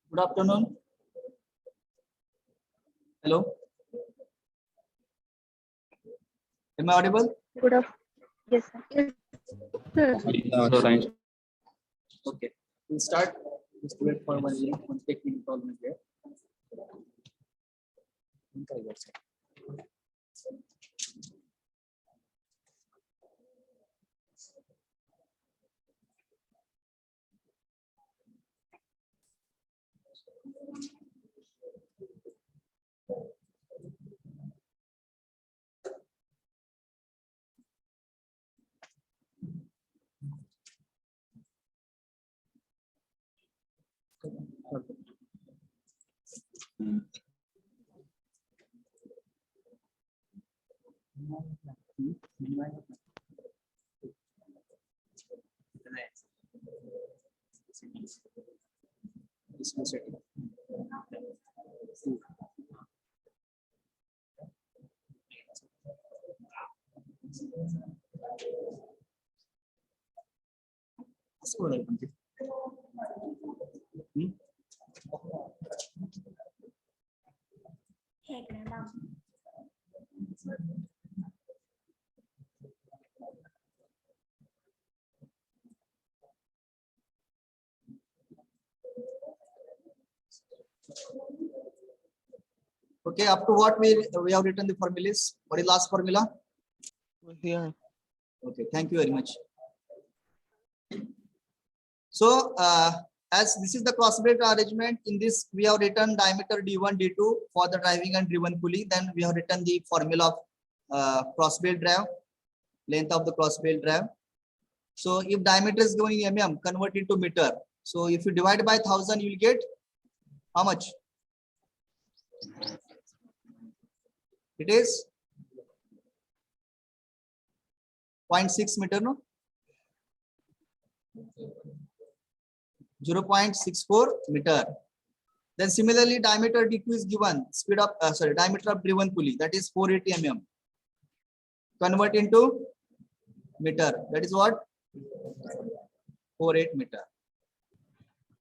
Good afternoon. Hello. Am I audible? Good afternoon. Yes, sir. Yes, sir. Okay. We'll start. Just wait for 1 minute. One technical problem is there. Okay, up to what we have written the formulas. What is last formula? Yeah. Okay, thank you very much. So, as this is the cross-braid arrangement, in this we have written diameter D1, D2 for the driving and driven pulley. Then we have written the formula of cross-braid drive, length of the cross-braid drive. So, if diameter is going mm, convert it to meter. So, if you divide by 1000, you will get how much? It is 0.6 meter, no? 0.64 meter. Then similarly, diameter D2 is given. Speed of diameter of driven pulley, that is 480 mm. Convert into meter. That is what? 48 meter.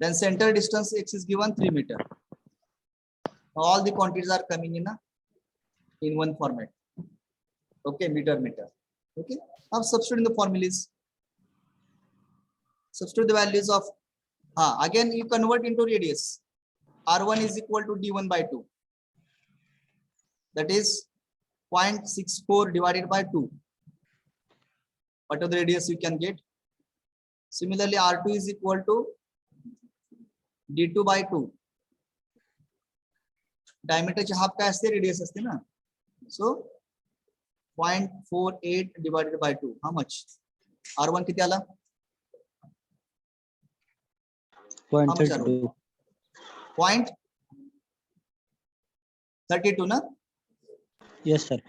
Then center distance X is given 3 meter. All the quantities are coming in one format. Okay, meter. Okay. Now substitute in the formulas. Substitute the values of again you convert into radius. R1 is equal to D1 by 2. That is 0.64 divided by 2. Whatever the radius you can get. Similarly, R2 is equal to D2 by 2. Diameter half का असते radius असते ना. So 0.48 divided by 2. How much? R1 किती आला? 0.32. 0.32 ना? Yes, sir.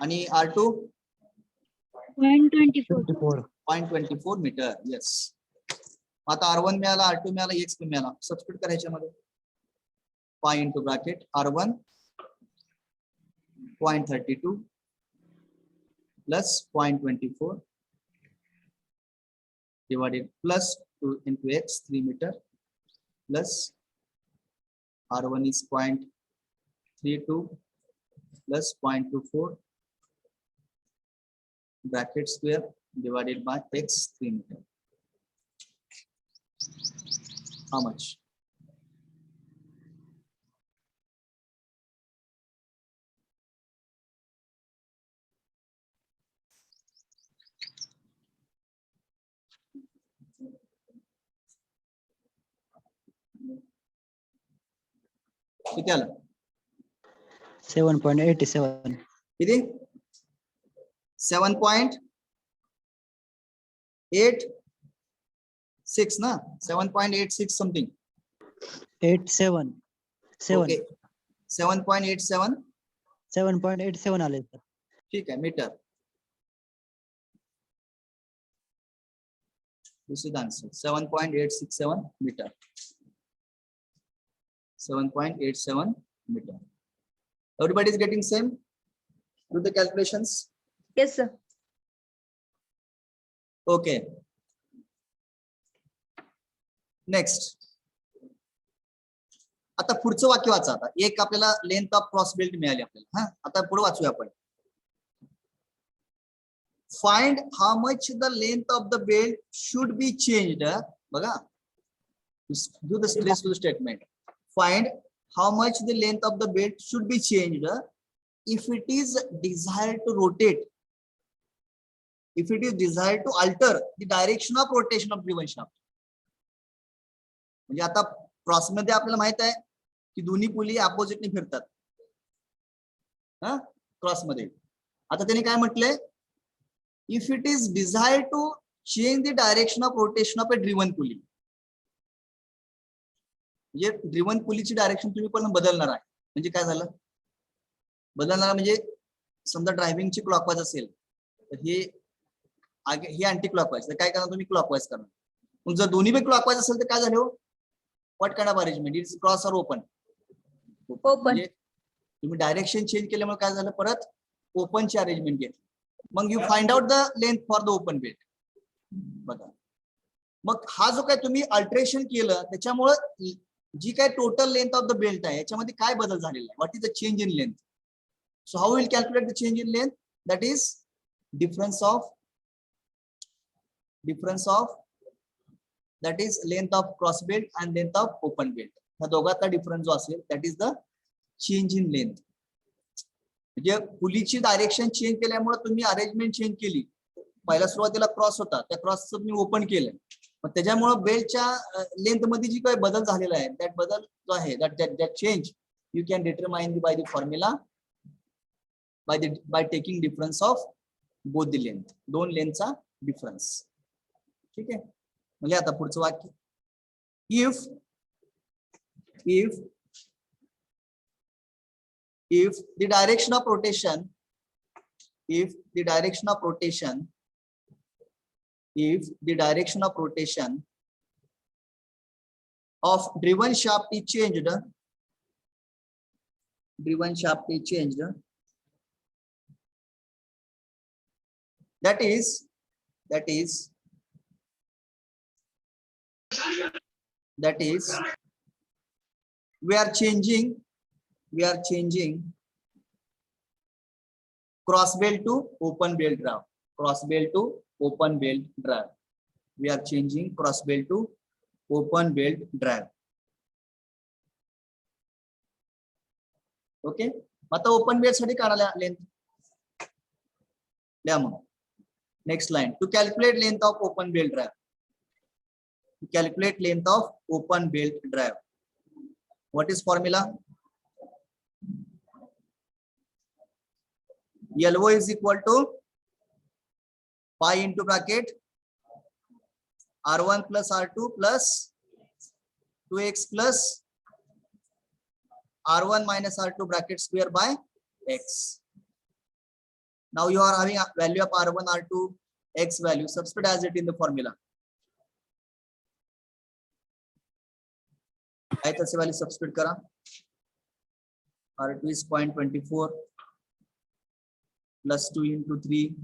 आणि R2 0.24. 0.24 metre. Yes. आता R1 मिळाला, R2 मिळाला, X मिळाला. सबस्टिट्यूट करायच्या मध्ये. Pi into bracket R1 0.32 plus 0.24 divided plus 2 into X 3 meter plus R1 is 0.32 plus 0.24 bracket square divided by X 3 meter. How much? किती आलं? 7.87. किती? 7.86 ना? 7.86 something. 87. 7. Okay. 7.87. 7.87 आले सर. ठीक आहे metre. This is the answer. 7.867 meter. 7.87 meter. Everybody is getting same? Do the calculations. Yes, sir. Okay. Next. आता पुढचं वाक्य वाचा. आता एक आपल्याला लेंथ ऑफ क्रॉस बेल्ट मिळाली आपल्याला. हा, आता पुढे वाचूया आपण. Find how much the length of the belt should be changed. बघा. Do the stress to the statement. Find how much the length of the belt should be changed if it is desired to rotate. If it is desired to alter the direction of rotation of driven shaft. म्हणजे आता cross मध्ये आपल्याला माहित आहे की दोन्ही पुली अपोजिटने फिरतात. हा, क्रॉस मध्ये. आता त्याने काय म्हटलंय? If it is desired to change the direction of rotation of a driven pulley. म्हणजे ड्रिवन पुलीची डायरेक्शन तुम्ही पण बदलणार आहे. म्हणजे काय झालं? बदलणार म्हणजे समजा ड्रायव्हिंगची क्लॉकवाईज असेल तर हे अँटी क्लॉकवाईज, तर काय करणार तुम्ही? क्लॉकवाईज करणार. मग जर दोन्ही पण क्लॉकवाईज असेल तर काय झालं? What kind of arrangement? It's cross or open? Open. तुम्ही डायरेक्शन चेंज केल्यामुळे काय झालं? परत ओपनची अरेंजमेंट घेतली. मग you find out the length for the open belt. बघा, मग हा जो काय तुम्ही अल्टरेशन केलं त्याच्यामुळे जी काय total length of the belt आहे याच्यामध्ये काय बदल झालेला आहे? What is the change in length? So how will calculate the change in length? That is difference of that is length of cross belt and length of open belt. ह्या दोघातला difference जो असेल that is the change in length. म्हणजे पुलीची direction change केल्यामुळे तुम्ही arrangement change केली. पहिला सुरुवातीला cross होता, त्या क्रॉसचं तुम्ही ओपन केलं. मग त्याच्यामुळे बेल्टच्या लेंथ मध्ये जी काही बदल झालेला आहे त्यात बदल जो आहे that change you can determine by the formula by taking difference of both the length. दोन लेंथचा डिफरन्स. ठीक आहे. म्हणजे आता पुढचं वाक्य. if the direction of rotation of driven shaft is changed, that is we are changing cross belt to open belt drive. We are changing cross belt to open belt drive. Okay. आता open belt साठी काढायला length द्या. मग next line. To calculate length of open belt drive. What is formula? LO is equal to pi into bracket R1 plus R2 plus 2x plus R1 minus R2 bracket square by x. Now you are having a value of R1, R2, x value. Substitute as it in the formula. ऐसे वाली substitute करा. R2 is 0.24 plus 2 into 3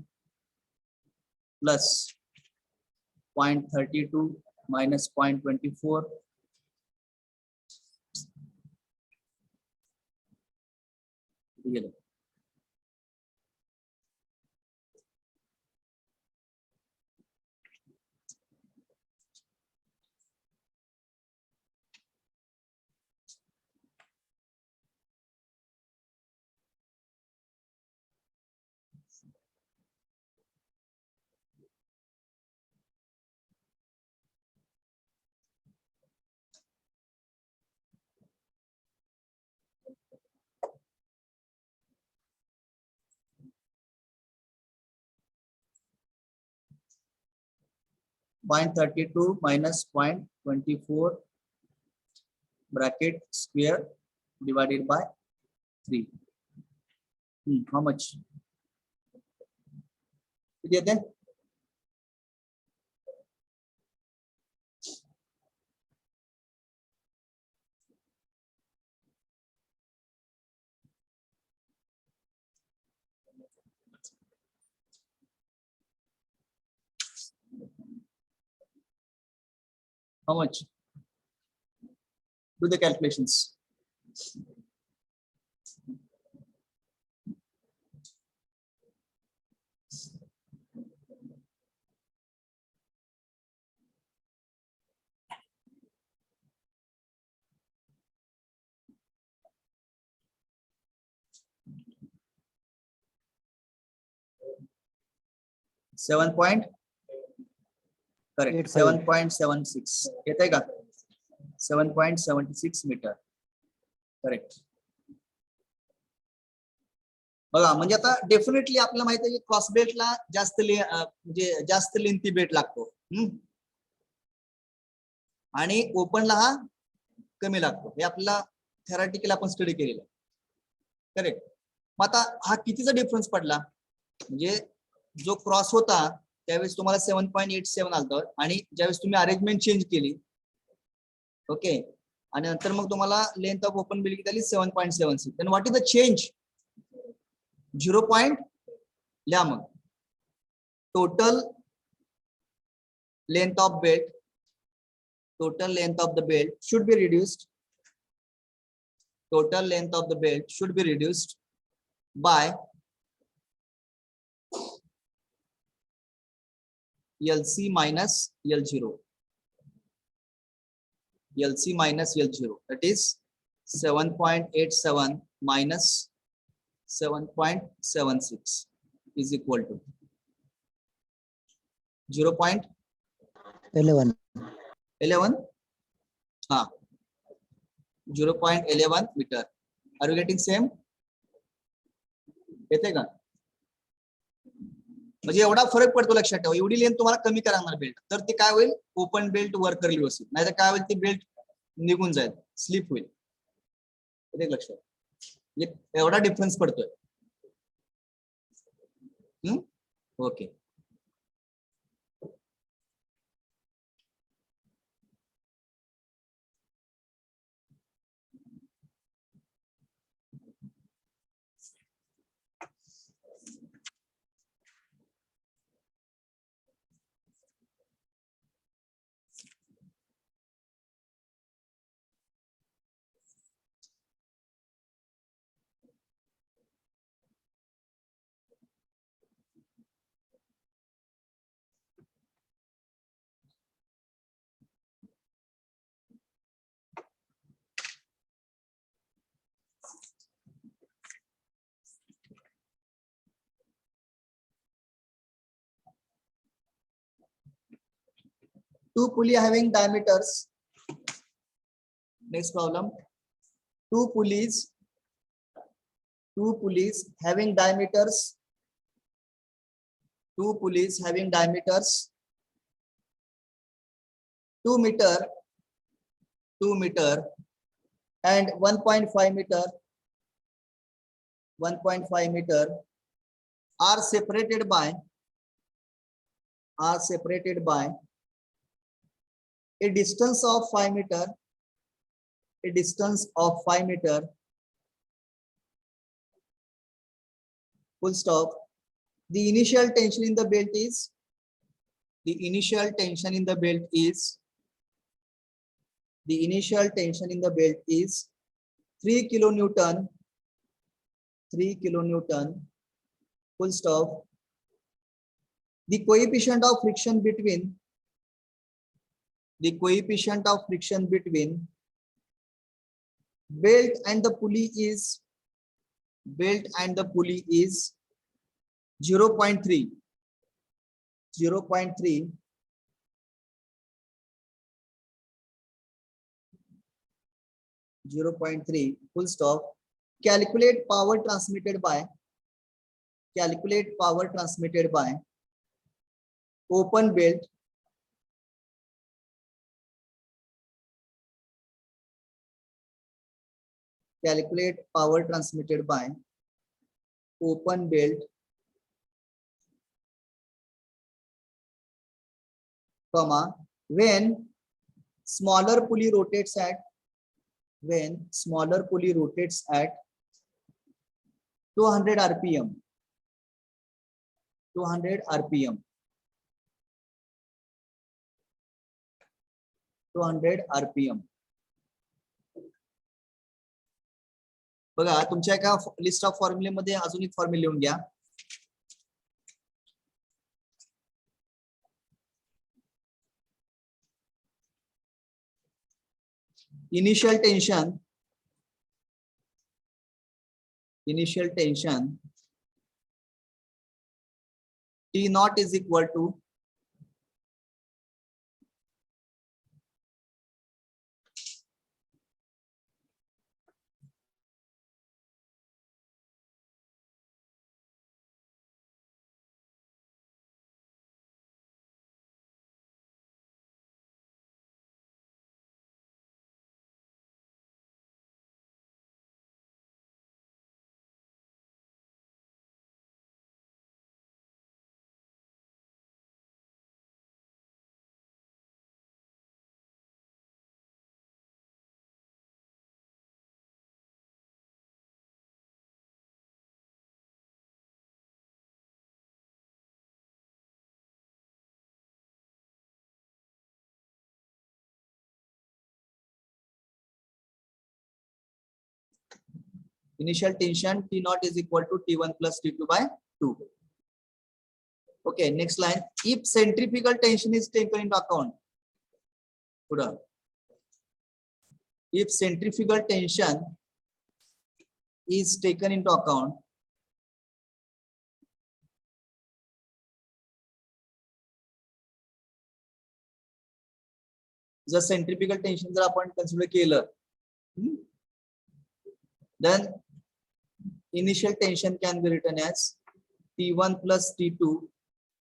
plus 0.32 minus 0.24. .32 minus 0.24 bracket square divided by 3. How much? How much? Do the calculations. Seven point. Correct. 7.76. येते का? 7.76 metre. Correct. बघा म्हणजे आता definitely आपल्याला माहिती आहे की क्रॉस बेल्टला जास्त म्हणजे जास्त लेंथी बेल्ट लागतो. आणि ओपनला हा कमी लागतो. हे आपल्याला थेरॅटिकली आपण स्टडी केलेलं आहे. करेक्ट. मग आता हा कितीचा डिफरन्स पडला? म्हणजे जो क्रॉस होता त्यावेळेस तुम्हाला 7.87 आलं आणि ज्यावेळेस तुम्ही अरेंजमेंट चेंज केली, ओके, आणि नंतर मग तुम्हाला लेंथ ऑफ ओपन बिल्ड किती आली 7.76. Then what is the change? 0. लिहा मग. Total length of belt, total length of the belt should be reduced. Total length of the belt should be reduced by LC minus L0. LC minus L0. That is 7.87 minus 7.76 is equal to 0.11. 11. 0.11 meter. Are you getting same? येते का? म्हणजे एवढा फरक पडतो. लक्षात ठेवा, एवढी length तुम्हाला कमी करायला बेल्ट, तर ते काय होईल? ओपन बेल्ट वर्क करेल व्यवस्थित. नाहीतर काय होईल? ती बेल्ट निघून जाईल, स्लिप होईल. येते लक्षात? एवढा डिफरन्स पडतोय. Okay. Two pulley having diameters. Next problem. Two pulleys having diameters. Two pulleys having diameters 2 meter and 1.5 meter. 1.5 meter are separated by a distance of 5 meter. A distance of 5 meter. Full stop. The initial tension in the belt is. The initial tension in the belt is. The initial tension in the belt is 3 kilonewton. 3 kilonewton. Full stop. The coefficient of friction between. The coefficient of friction between belt and the pulley is 0.3. 0.3. 0.3. Full stop. Calculate power transmitted by open belt. Calculate power transmitted by open belt, comma, when smaller pulley rotates at 200 rpm. 200 rpm. 200 RPM. बघा तुमच्या एका list of फॉर्म्युले मध्ये अजून एक formula लिहून घ्या. Initial tension T naught is equal to initial tension T naught is equal to T1 plus T2 by 2. Okay, next line. If centrifugal tension is taken into account, if centrifugal tension is taken into account, the centrifugal tension जर आपण consider केलं, then initial tension can be written as T1 plus T2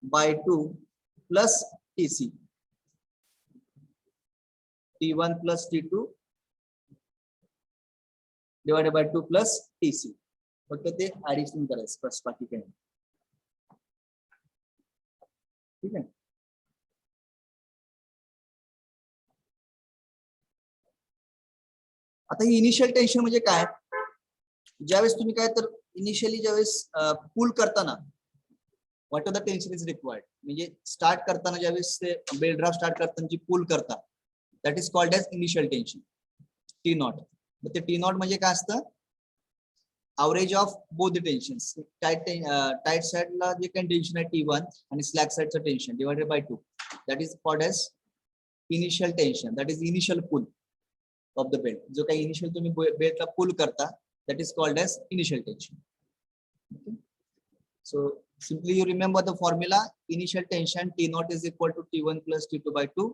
by 2 plus Tc. T1 plus T2 divided by 2 plus Tc. फक्त ते addition करायचं बस, बाकी काही नाही. ठीक आहे. आता ही इनिशियल टेन्शन म्हणजे काय, ज्यावेळेस तुम्ही काय तर इनिशियली ज्यावेळेस पूल करताना what are the tension is required, म्हणजे स्टार्ट करताना ज्यावेळेस ते बेल ड्राफ्ट स्टार्ट करताना जी पूल करता, that is called as initial tension T naught. मग ते टी नॉट म्हणजे काय असतं, average of both the tensions. Tight साइडला जे काही टेन्शन आहे T1 आणि स्लॅक साइडचं tension divided by 2, that is called as initial tension, that is initial pull of the belt. जो काही इनिशियल तुम्ही बेल्टला पुल करता, that is called as initial tension. Okay. So simply you remember the formula. Initial tension T naught is equal to T1 plus T2 by 2.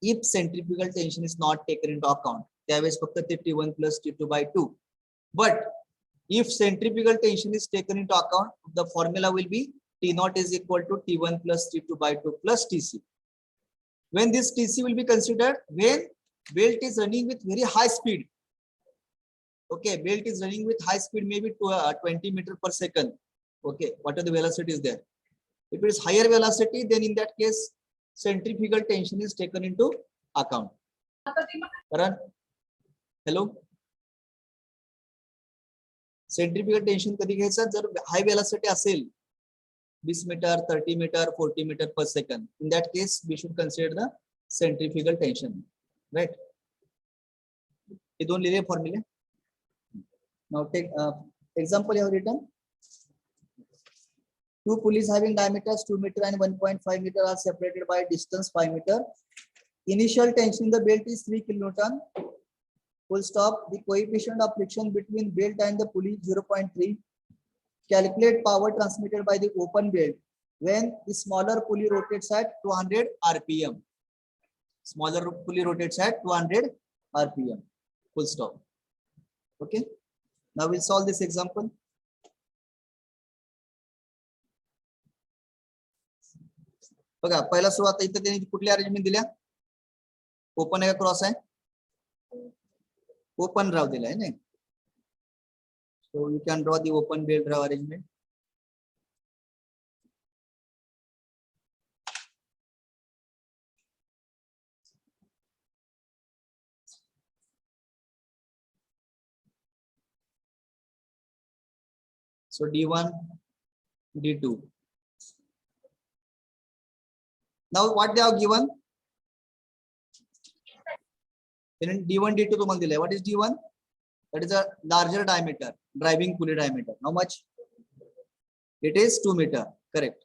If centrifugal tension is not taken into account, त्यावेळेस फक्त ते T1 plus T2 by 2. But if centrifugal tension is taken into account, the formula will be T naught is equal to T1 plus T2 by 2 plus Tc. When this Tc will be considered when belt is running with very high speed. Okay, belt is running with high speed, maybe to 20 meters per second. Okay, what are the velocities there? If it is higher velocity, then in that case centrifugal tension is taken into account. Karan, hello. Centrifugal tension कधी घ्यायचा, जर high velocity असेल 20 meter, 30 meter, 40 meter per second. In that case, we should consider the centrifugal tension. Right? ये दोन लिहिले फॉर्म्युले. Now take example you have written. Two pulleys having diameters 2 meter and 1.5 meter are separated by distance 5 meter. Initial tension in the belt is 3 kilonewton. Full stop. The coefficient of friction between belt and the pulley 0.3. Calculate power transmitted by the open belt when the smaller pulley rotates at 200 RPM. Smaller pulley rotates at 200 RPM. Full stop. Okay. Now we'll solve this example. बघा पहिला सुरुवात इथे त्यांनी कुठली arrangement दिल्या, open आहे का cross आहे, ओपन ड्राव दिला आहे ना. So you can draw the open belt draw arrangement. So D1, D2. Now what they have given? Then D1, D2 तुम्हाला दिलंय. What is D1? That is a larger diameter, driving pulley diameter. How much? It is 2 meter. Correct.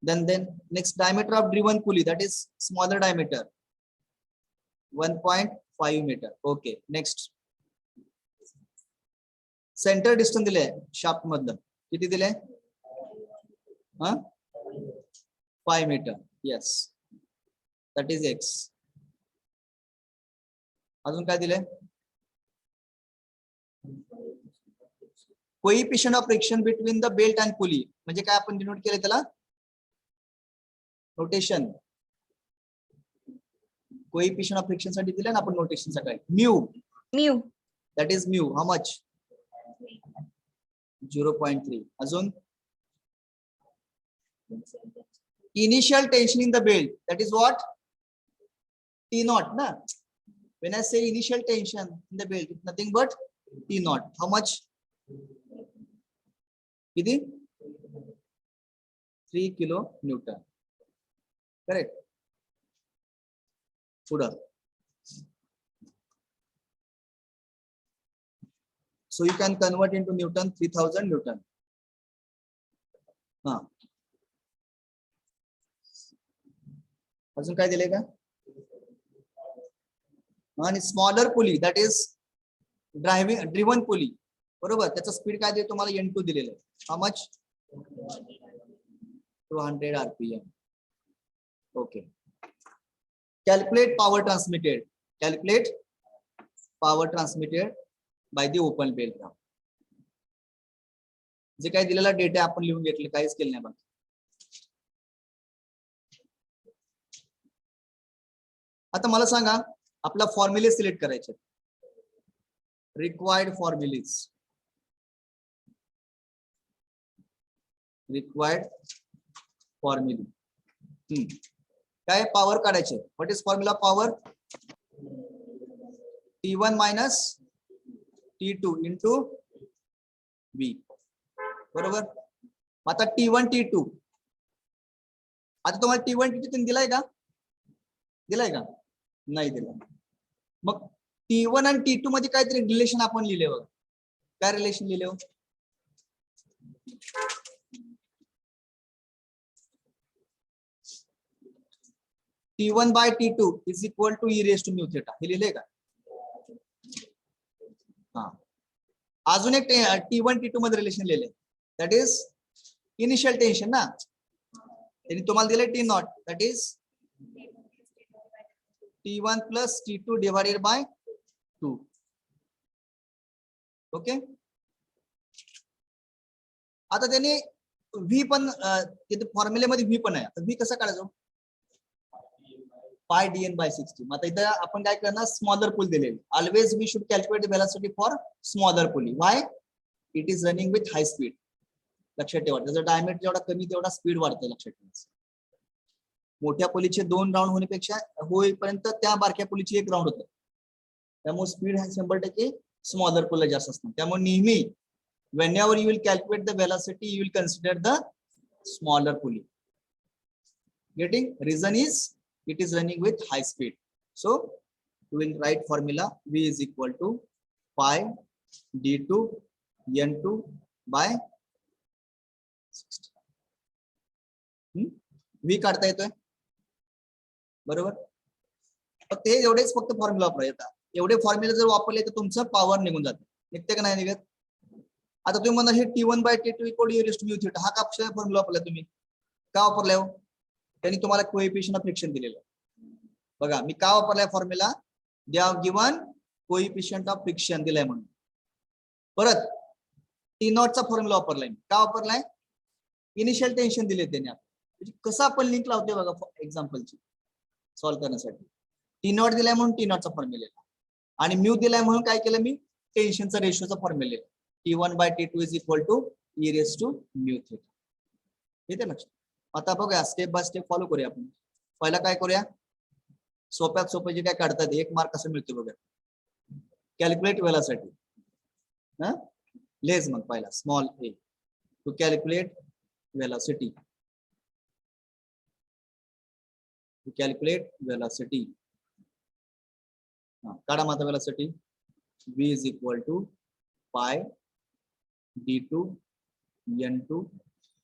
Then next diameter of driven pulley, that is smaller diameter, 1.5 meter. Okay. Next. Center distance दिले shaft मधलं किती दिले? 5 meter. Yes. That is X. अजून काय दिले? Coefficient of friction between the belt and pulley म्हणजे काय आपण डिनोट केले त्याला? नोटेशन. कोइफिशिएंट ऑफ फ्रिक्शन साठी दिलं ना आपण नोटेशन सकाळी. Mu. Mu. That is mu. How much? 0.3. अजून initial tension in the belt, that is what? T naught ना. When I say initial tension in the belt, it's nothing but T naught. How much? किती? 3 kilonewton. Correct. पुढं. So you can convert into Newton, 3000 Newton. हा. अजून काय दिले का? आणि smaller pulley, that is driven pulley. बरोबर. त्याचा स्पीड काय देतो तुम्हाला? N2 दिलेलं आहे. How much? 200 RPM. Okay. Calculate power transmitted. Calculate power transmitted by the open belt. जे काही दिलेला डेटा आपण लिहून घेतले, काहीच केलं नाही बाकी. आता मला सांगा, आपला फॉर्म्युले सिलेक्ट करायचे. Required formulas. रिक्वायर्ड फॉर्म्युले. काय पॉवर काढायचे? What is formula power? T1 minus T2 into V. बरोबर. आता T1 T2. आता तुम्हाला T1 T2 दिलाय का? दिलाय का? नाही दिला. मग T1 आणि T2 मध्ये काहीतरी रिलेशन आपण लिहिले बघा. काय रिलेशन लिहिले? T1 by T2 is equal to E raised to mu theta. हे लिहिले का? हा. अजून एक T1 T2 मध्ये रिलेशन लिहिले. दॅट इज इनिशियल टेन्शन ना. त्यांनी तुम्हाला दिले T not, that is T1 plus T2 divided by 2. Okay. आता त्यांनी V पण फॉर्म्युलेमध्ये V पण आहे. तर V कसा काढायचो? पाय dn by 60. मग आता इथं आपण काय करणार? स्मॉलर पुल दिलेली. Always we should calculate velocity for smaller pulley. Why? It is running with high speed. लक्षात ठेवा. त्याचं डायमीटर जेवढा कमी तेवढा स्पीड वाढते. लक्षात ठेवायचं. मोठ्या पुलीचे 2 राऊंड होण्यापेक्षा होईपर्यंत त्या बारक्या पुलीची 1 राऊंड होतं. त्यामुळे स्पीड हा 100% स्मॉलर पुल जास्त असतो. त्यामुळे नेहमी whenever you will calculate the velocity, you will consider the smaller pulley. Getting? Reason is it is running with high speed. So you will write formula V is equal to pi d2 n2 by 60. V काढता येतोय. बरोबर. ते एवढेच फक्त formula वापरायचा. एवढे formula जर वापरले तर तुमचं पॉवर निघून जाते. निघते का नाही निघत? आता तुम्ही म्हणा हे T1 by T2 equal to E raised to mu theta. हा का फॉर्म्युला वापरला तुम्ही? का वापरलाय? त्यांनी तुम्हाला कोएफिशिएंट ऑफ फ्रिक्शन दिलेलं आहे. बघा मी का वापरलाय formula? They have given coefficient of friction दिलाय म्हणून. परत T नॉट चा फॉर्म्युला वापरलाय. का वापरलाय? इनिशियल टेन्शन दिले त्यांनी. म्हणजे कसं आपण लिंक लावतोय बघा एक्झाम्पलची सॉल्व्ह करण्यासाठी. T नॉट दिलाय म्हणून T नॉटचा फॉर्म्युला आणि म्यू दिलाय म्हणून काय केलं मी? टेन्शनचा रेशोचा formula. T1 by T2 is equal to E raised to mu theta. येते लक्षात. आता बघा स्टेप बाय स्टेप फॉलो करूया आपण. पहिला काय करूया? सोप्यात सोपं जे काय काढतात 1 मार्क कसं मिळतो बघा. Calculate velocity. लेस मग पहिला small a to calculate velocity. To calculate velocity. काढा माझा वेळासाठी v is equal to pi d2 n2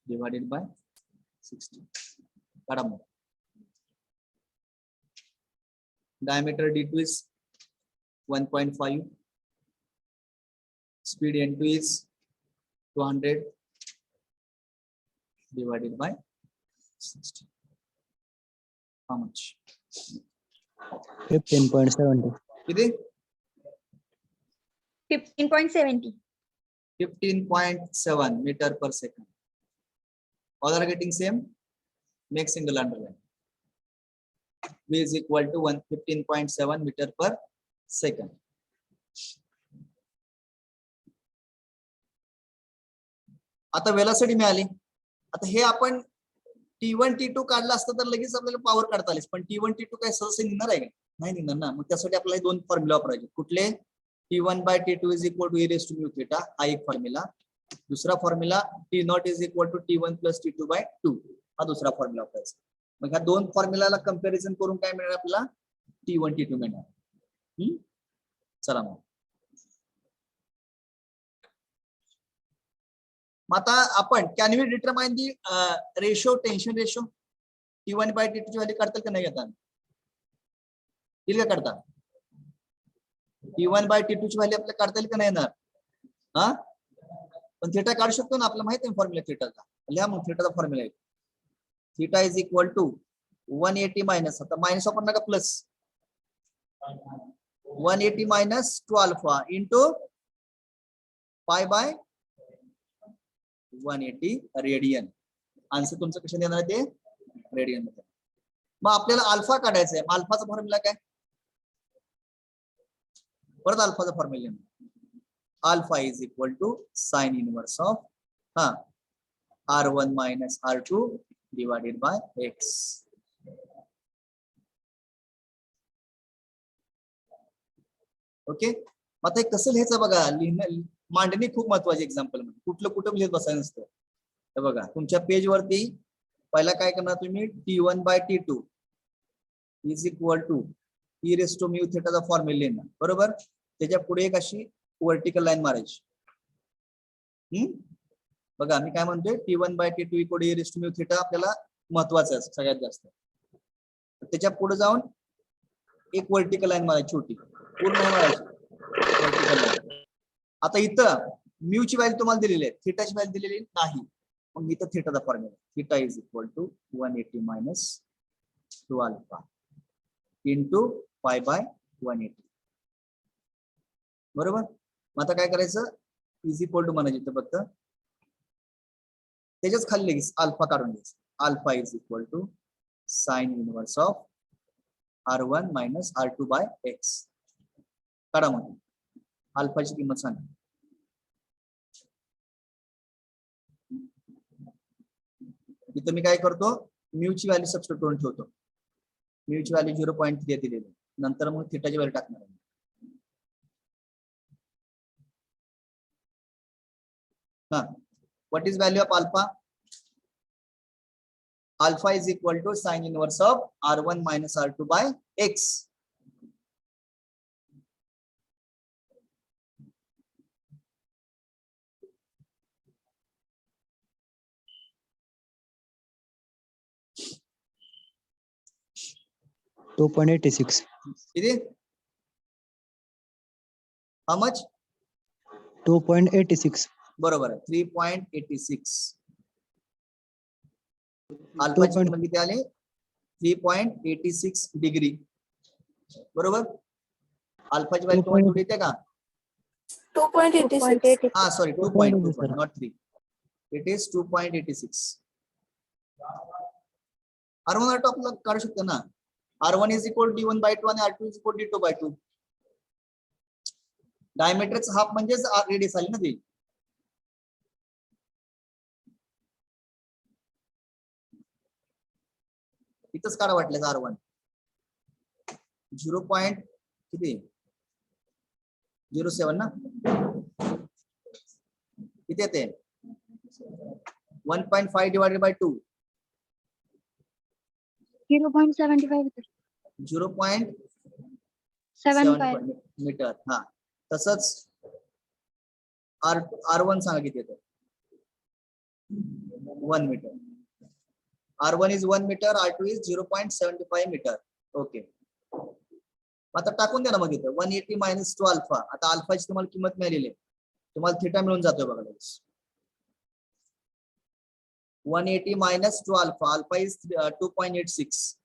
divided by 60. काढा मग. Diameter d2 is 1.5. Speed n2 is 200 divided by 60. How much? 15.70. किती? 15.70. 15.7 meter per second. All are getting same? Make single underline. V is equal to 15.7 meter per second. आता velocity मिळाली. आता हे आपण T1 T2 काढलं असतं तर लगेच आपल्याला पॉवर काढता आलीस, पण T1 T2 काय सहज निघणार आहे का? नाही निघणार ना. मग त्यासाठी आपल्याला दोन फॉर्म्युला वापरायचे. कुठले? T1 by T2 is equal to e raised to mu theta, हा एक फॉर्म्युला. दुसरा formula T naught is equal to T1 plus T2 by 2, हा दुसरा फॉर्म्युला वापरायचा. मग ह्या दोन फॉर्म्युलाला कंपॅरिझन करून काय मिळणार आपल्याला? T1 T2 मिळणार. चला मग आता आपण can we determine the ratio, tension ratio T1 by T2 ची व्हॅल्यू काढताल का नाही घेता? येईल का काढता? T1 by T2 ची व्हॅल्यू आपल्याला काढता येईल का नाही येणार? हा, पण थीटा काढू शकतो ना, आपल्याला माहिती आहे फॉर्म्युला थीटाचा. लिहा मग थीटाचा फॉर्म्युला आहे. Theta is equal to 180 minus, आता मायनस आपण नका plus, 180 minus 2 alpha into pi by 180 radian. Answer तुमचं कशाने येणार ते? रेडियन मध्ये. मग आपल्याला अल्फा काढायचा आहे. अल्फाचा फॉर्म्युला काय? परत अल्फाचा formula. Alpha is equal to sine inverse of R1 minus R2 divided by x. Okay, आता हे कसं लिहायचं बघा. मांडणी खूप महत्वाची एक्झाम्पल मध्ये. कुठलं कुठं लिहित बसायचं नसतं. हे बघा तुमच्या पेज वरती पहिला काय करणार तुम्ही? T1 by T2 is equal to e raised to mu theta चा फॉर्म्युला लिहिणार, बरोबर. त्याच्या पुढे एक अशी वर्टिकल लाईन मारायची. बघा मी काय म्हणतोय, T1 by T2 equal e raised to mu theta आपल्याला महत्वाचं आहे सगळ्यात जास्त. त्याच्या पुढे जाऊन एक वर्टिकल लाईन मारायची छोटी, पूर्ण नाही मारायची, वर्टिकल लाईन. आता इथं म्यू ची व्हॅल्यू तुम्हाला दिलेली आहे, थीटाची व्हॅल्यू दिलेली नाही. मग इथं थीटाचा formula theta is equal to 180 minus 2 alpha into pi by 180, बरोबर. मग आता काय करायचं? इज इक्वल टू म्हणायचं इथं फक्त, त्याच्याच खाली लगेच अल्फा काढून घ्यायचं. Alpha is equal to sine inverse of R1 minus R2 by x. काढा मग अल्फाची किंमत सांगा. इथं मी काय करतो? म्यू ची व्हॅल्यू सबस्टिट्यूट करून ठेवतो. म्यू ची व्हॅल्यू 0.3 दिलेली, नंतर मग थीटाची व्हॅल्यू टाकणार. What is value of alpha? Alpha is equal to sine inverse of R1 minus R2 by x. $2.86. How much? 2.86. बरोबर आहे, 3.86. अल्फाची किंमत किती आली? 3.86 डिग्री, बरोबर. अल्फाची व्हॅल्यू तुम्हाला कुठे येते का? 2.86. हा sorry 2.2 not 3. It is 2.86. R1 R2 आपल्याला काढू शकतो ना. R1 is equal to D1 by 2 आणि R2 is equal to D2 by 2. डायमीटरचा half म्हणजेच रेडियस आली ना ती. इथंच काढा वाटलं R1 0. किती? 07 ना. किती येते? 1.5 डिवाइडेड बाय 2. 0.75. 0.75 7.5 मीटर. हा तसंच R1 सांगा किती येतं. 1 metre. R1 is 1 meter, R2 is 0.75 meter. Okay, आता टाकून द्या ना मग इथं 180 minus 2 अल्फा. आता अल्फाची तुम्हाला किंमत मिळालेली आहे, तुम्हाला थिटा मिळून जातोय बघा. 180 minus 2 अल्फा, अल्फा इज 2.86.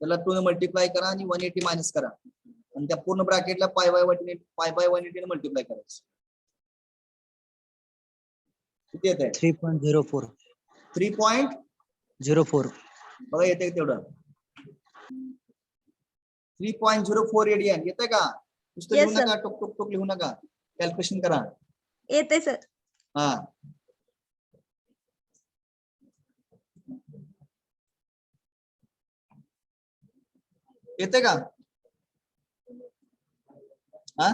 त्याला 2 ने मल्टिप्लाय करा आणि 180 मायनस करा आणि त्या पूर्ण ब्रॅकेटला पाय बाय 180 ने मल्टिप्लाय करायचं. किती येत आहे? 3.04. 3.04 बघा येते तेवढं. 3.04 रेडियन येते का? नुसतं लिहू नका, टोक टोक टोक लिहू नका, कॅल्क्युलेशन करा. येते सर. हा येते का? हा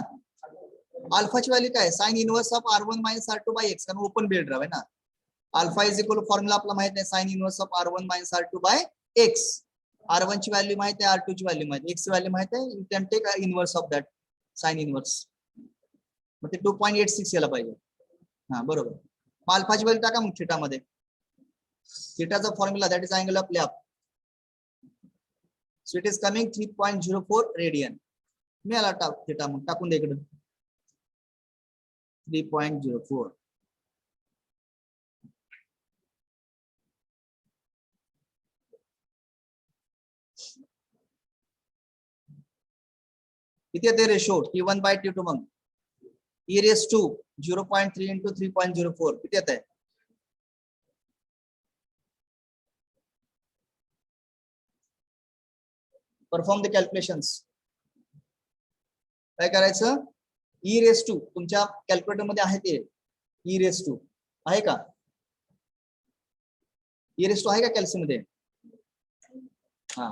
अल्फाची व्हॅल्यू काय? Sine inverse of R1 minus R2 by x, कारण ओपन बेल्ट आहे ना. अल्फा इज इक्वल फॉर्म्युला आपला माहित आहे, sine inverse of R1 minus R2 by x. R1 ची व्हॅल्यू माहित आहे, R2 ची व्हॅल्यू माहित आहे, एक्स ची व्हॅल्यू माहित आहे. You can take inverse of that sine inverse. मग ते 2.86 यायला पाहिजे. हा बरोबर. मग अल्फाची व्हॅल्यू टाका मग थिटा मध्ये. थिटाचा formula that is angle of lap. So it is coming 3.04 radian. मिळाला थिटा, मग टाकून दे इकडे 3.04. किती येते रेशो T1 बाय T2? मग e raised to 0.3 into 3.04 किती येत आहे? Perform the calculations. काय करायचं? e raised to तुमच्या कॅल्क्युलेटर मध्ये आहे ते e raised to आहे का? e raised to आहे का कॅल्क्युलेशन मध्ये? हा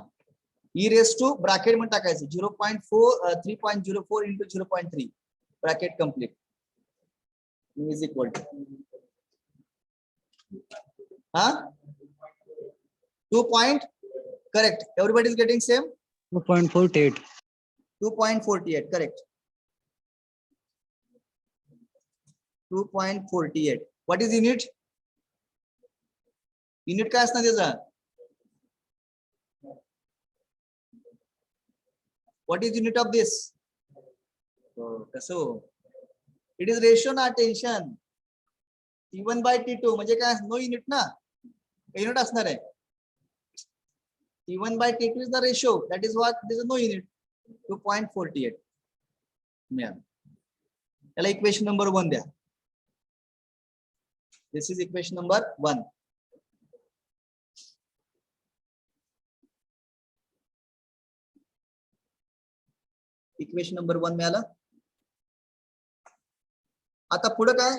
e raised to ब्रॅकेट मध्ये टाकायचं 0.4 3.04 into 0.3 bracket complete is equal to हा 2 point correct. Everybody is getting same. 2.48. 2.48 correct. 2.48. What is unit? Unit काय असणार त्याचा? What is unit of this? कसं? It is ratio ना, टेन्शन. T1 by T2 म्हणजे काय? नो युनिट ना, unit असणार आहे. T1 by T2 is the ratio. That is what? This is no unit. 2.48. याला इक्वेशन नंबर 1 द्या. This is equation number 1. Equation number 1 मिळाला. आता पुढे काय?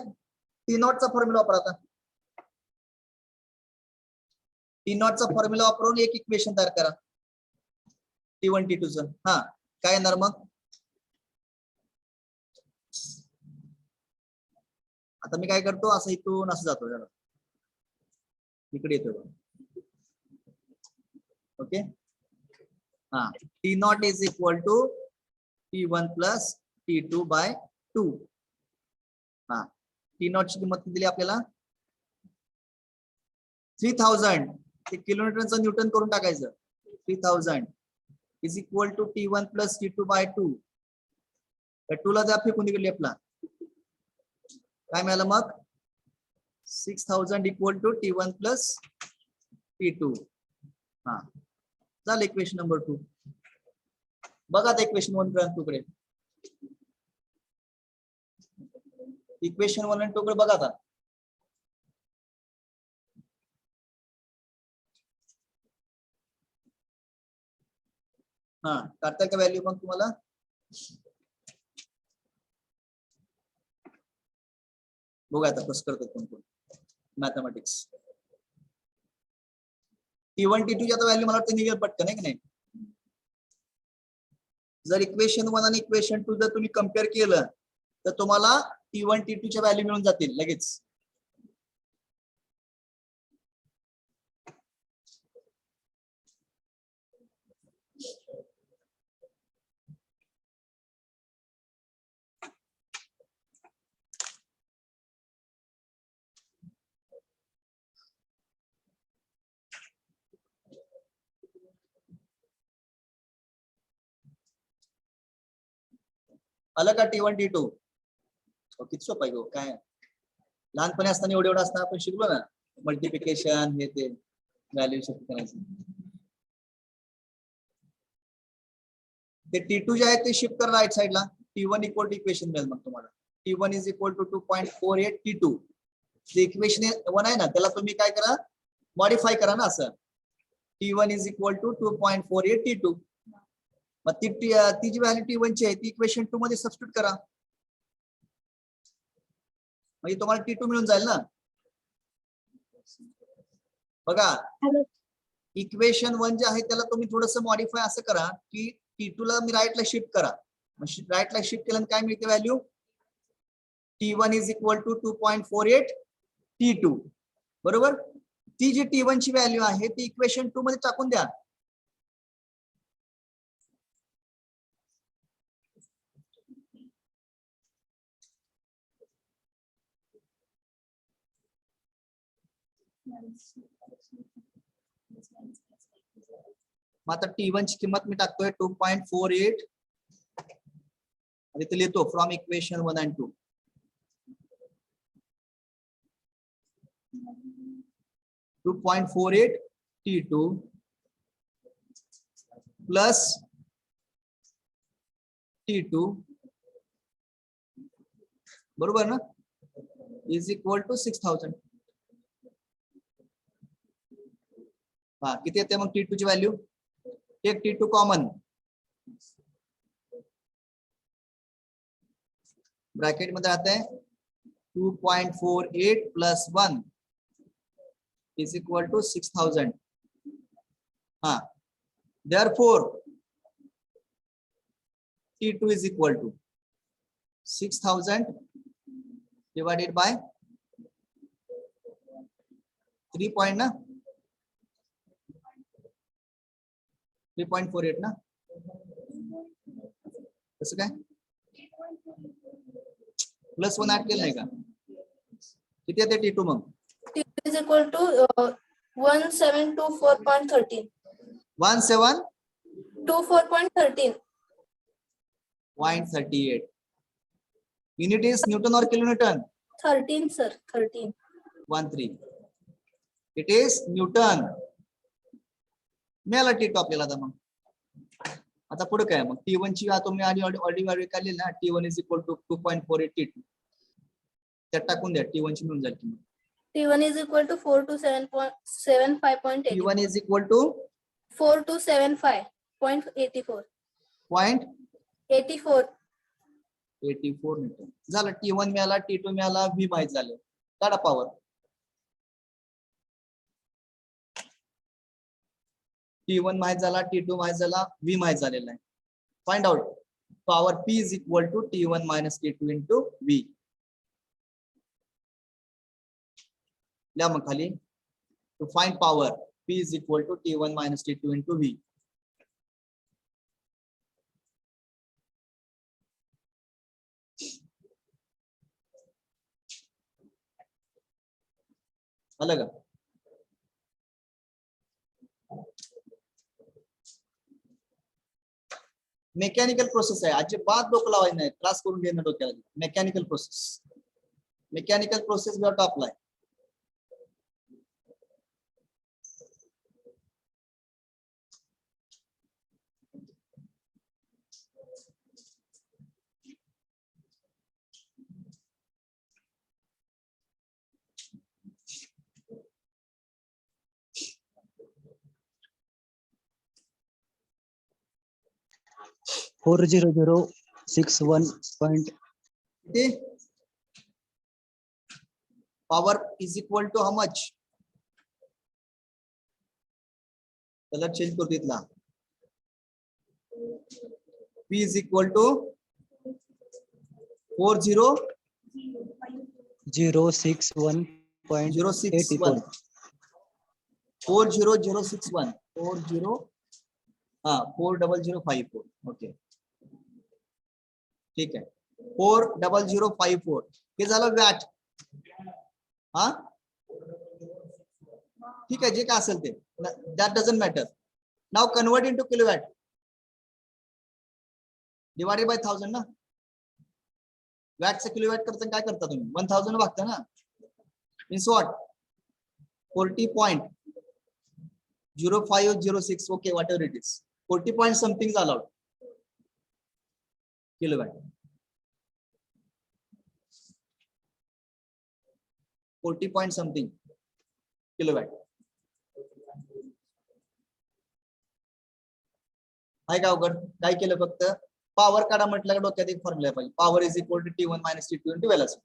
T नॉट चा फॉर्म्युला वापरा. आता T नॉट चा फॉर्म्युला वापरून एक इक्वेशन तयार करा T1 T2 चं. हा काय येणार मग? आता मी काय करतो, असं इथून असं जातो जरा इकडे येतो. ओके. हा T naught is equal to T1 plus T2 by 2. हा T नॉट ची किंमत दिली आपल्याला 3000. ते किलोमीटरचं न्यूटन करून टाकायचं. 3000 is equal to T1 plus T2 by 2. त्या 2 ला जा फेकून दिली आपला. काय मिळालं मग? 6000 equal to T1 plus T2. हा झालं इक्वेशन नंबर 2. बघा आता इक्वेशन 1 आणि 2 कडे. इक्वेशन 1 आणि 2 कडे बघा आता. हा करताय का व्हॅल्यू मग तुम्हाला? बघा आता कसं करतात कोण कोण मॅथमॅटिक्स. T1 T2 ची आता व्हॅल्यू मला वाटतं निघेल पटकन आहे की नाही? जर इक्वेशन 1 आणि इक्वेशन 2 जर तुम्ही कम्पेअर केलं तर तुम्हाला T1 T2 च्या व्हॅल्यू मिळून जातील लगेच. आलं का T1 T2? किती सोपं आहे गो, काय लहानपणी असताना एवढं असताना आपण शिकलो ना, मल्टिप्लिकेशन हे ते व्हॅल्यू शिफ्ट करायचं. ते T2 जे आहे ते शिफ्ट करा राईट साईडला. T1 इक्वल टू इक्वेशन मिळेल मग तुम्हाला. T1 is equal to 2.48 T2. जे इक्वेशन 1 आहे ना त्याला तुम्ही काय करा, मॉडिफाय करा ना असं. T1 is equal to 2.48 T2. मग ती जी व्हॅल्यू T1 ची आहे ती इक्वेशन 2 मध्ये सबस्टिट्यूट करा, म्हणजे तुम्हाला T2 मिळून जाईल ना. बघा इक्वेशन 1 जे आहे त्याला तुम्ही थोडंसं मॉडिफाय असं करा की T2 ला मी राईटला शिफ्ट करा. राईटला शिफ्ट केल्यानंतर काय मिळते value? T1 is equal to 2.48 T2. बरोबर. ती जी T1 ची व्हॅल्यू आहे ती इक्वेशन 2 मध्ये टाकून द्या. मग आता T1 ची किंमत मी टाकतोय 2.48 आणि ते लिहितो from equation 1 and 2. .48 T2 plus T2 बरोबर ना, इज इक्वल टू 6000. हा किती येते मग T2 ची value? Take T2 common, bracket मध्ये राहते 2.48 प्लस 1 इज इक्वल टू 6000. हा therefore T2 is equal to 6000 divided by 3 point ना 3.48 ना, कसं काय प्लस 1 ऍड केलं नाही का? किती येते T2 mug? T2 is equal to 1724.13. 1724.38. 24.13. Unit is Newton or kilonewton? 13 sir, 13. 13. It is Newton. मिळाला T2 आपल्याला. आता मग आता पुढे काय मग T1 ची तुम्ही आधी ऑलरेडी व्हॅल्यू काढली ना, T1 is equal to 2.48 T2. त्यात टाकून द्या, T1 ची मिळून जाईल किंमत. T1 is equal to 427.75.84. T1 is equal to 4275.84. .84 84. Newton झालं. T1 मिळाला, T2 मिळाला, V माहित झालं. काढा पॉवर. T1 माहित झाला, T2 माहित झाला, V माहित झालेला आहे. Find out power P is equal to T1 minus T2 into V. लिहा मग खाली, to find power P is equal to T1 minus T2 into V. अलग मेकॅनिकल प्रोसेस आहे. अजिबात डोकं लावायचं नाही, त्रास करून घेणं डोक्याला. Mechanical process we have to apply. Power is equal to how much? Colour change करू तिथला. P is equal to 4061.061 061 40061 40054. Okay ठीक आहे. 40054 हे झालं वॅट. हा ठीक आहे, जे काय असेल ते, that doesn't matter. Now convert into kilowatt divided by 1000 ना. वॅटचं किलोवॅट करता काय करता तुम्ही 1000 वागता ना means what 40.0506 okay what ever it is 40 point something झाला किलोवॅट 40 पॉइंट समथिंग किलोवॅट आहे का अवघड काय केलं फक्त पॉवर काढा म्हटलं डोक्यात एक फॉर्म्युला पाहिजे power is equal to T1 minus T2 into velocity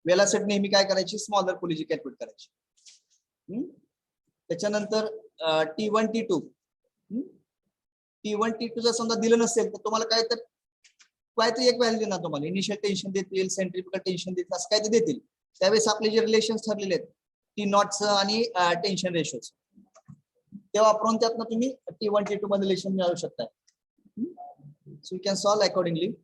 velocity नेहमी काय करायची स्मॉलर पुलीची कॅल्क्युलेट करायची त्याच्यानंतर T1 T2 जर समजा दिलं नसेल तर तुम्हाला काहीतरी एक व्हॅल्यू देणार तुम्हाला इनिशियल टेन्शन देतील सेंट्रिफ्युगल टेन्शन देतील असं काय ते देतील त्यावेळेस आपले जे रिलेशन ठरलेले आहेत T0चं आणि टेन्शन रेशोचं ते वापरून त्यातनं तुम्ही T1 T2 मध्ये रिलेशन मिळवू शकता so you can solve accordingly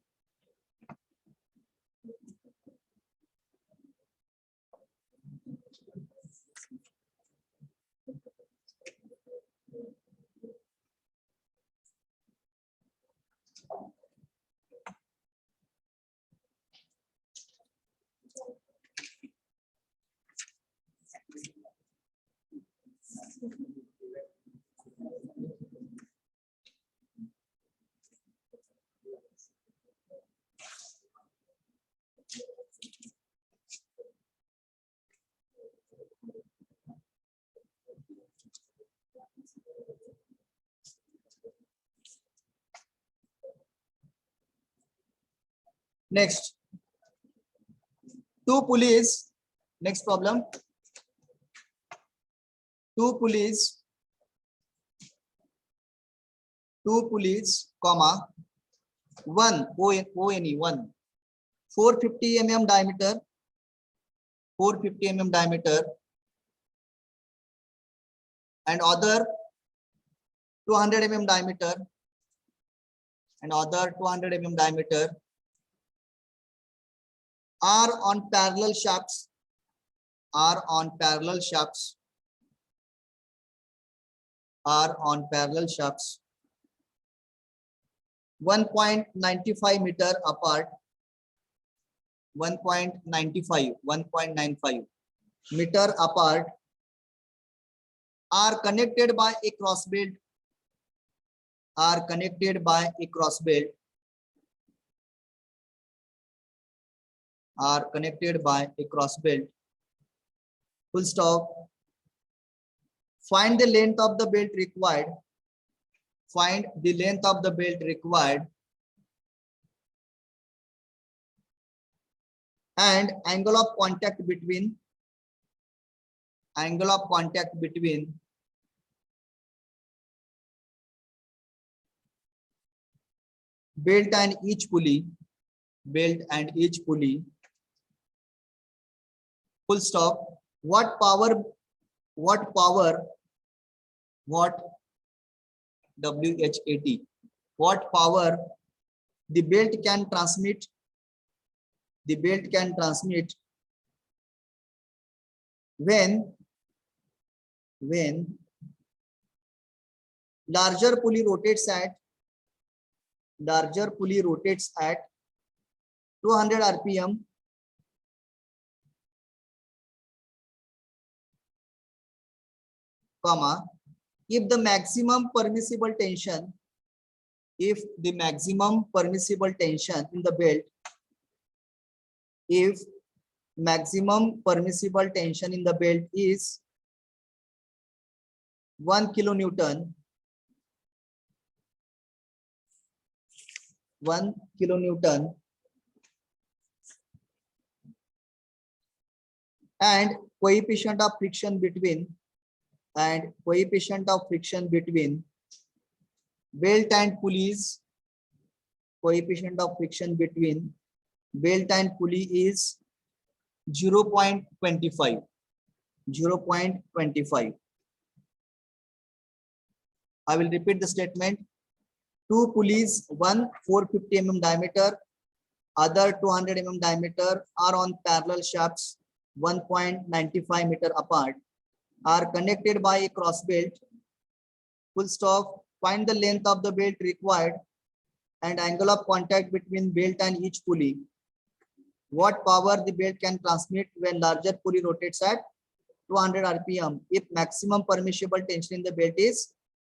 next two pulleys next problem two pulleys comma one one 450 mm diameter and other 200 mm diameter are on parallel shafts 1.95 meter apart 1.95 meter apart are connected by a cross belt full stop find the length of the belt required and angle of contact between belt and each pulley full stop what power WHAT what power the belt can transmit when larger pulley rotates at 200 rpm comma if the maximum permissible tension in the belt is 1 kilonewton and coefficient of friction between belt and pulleys is 0.25 I will repeat the statement two pulleys one 450 mm diameter other 200 mm diameter are on parallel shafts 1.95 meter apart are connected by a cross belt full stop find the length of the belt required and angle of contact between belt and each pulley what power the belt can transmit when larger pulley rotates at 200 rpm if maximum permissible tension in the belt is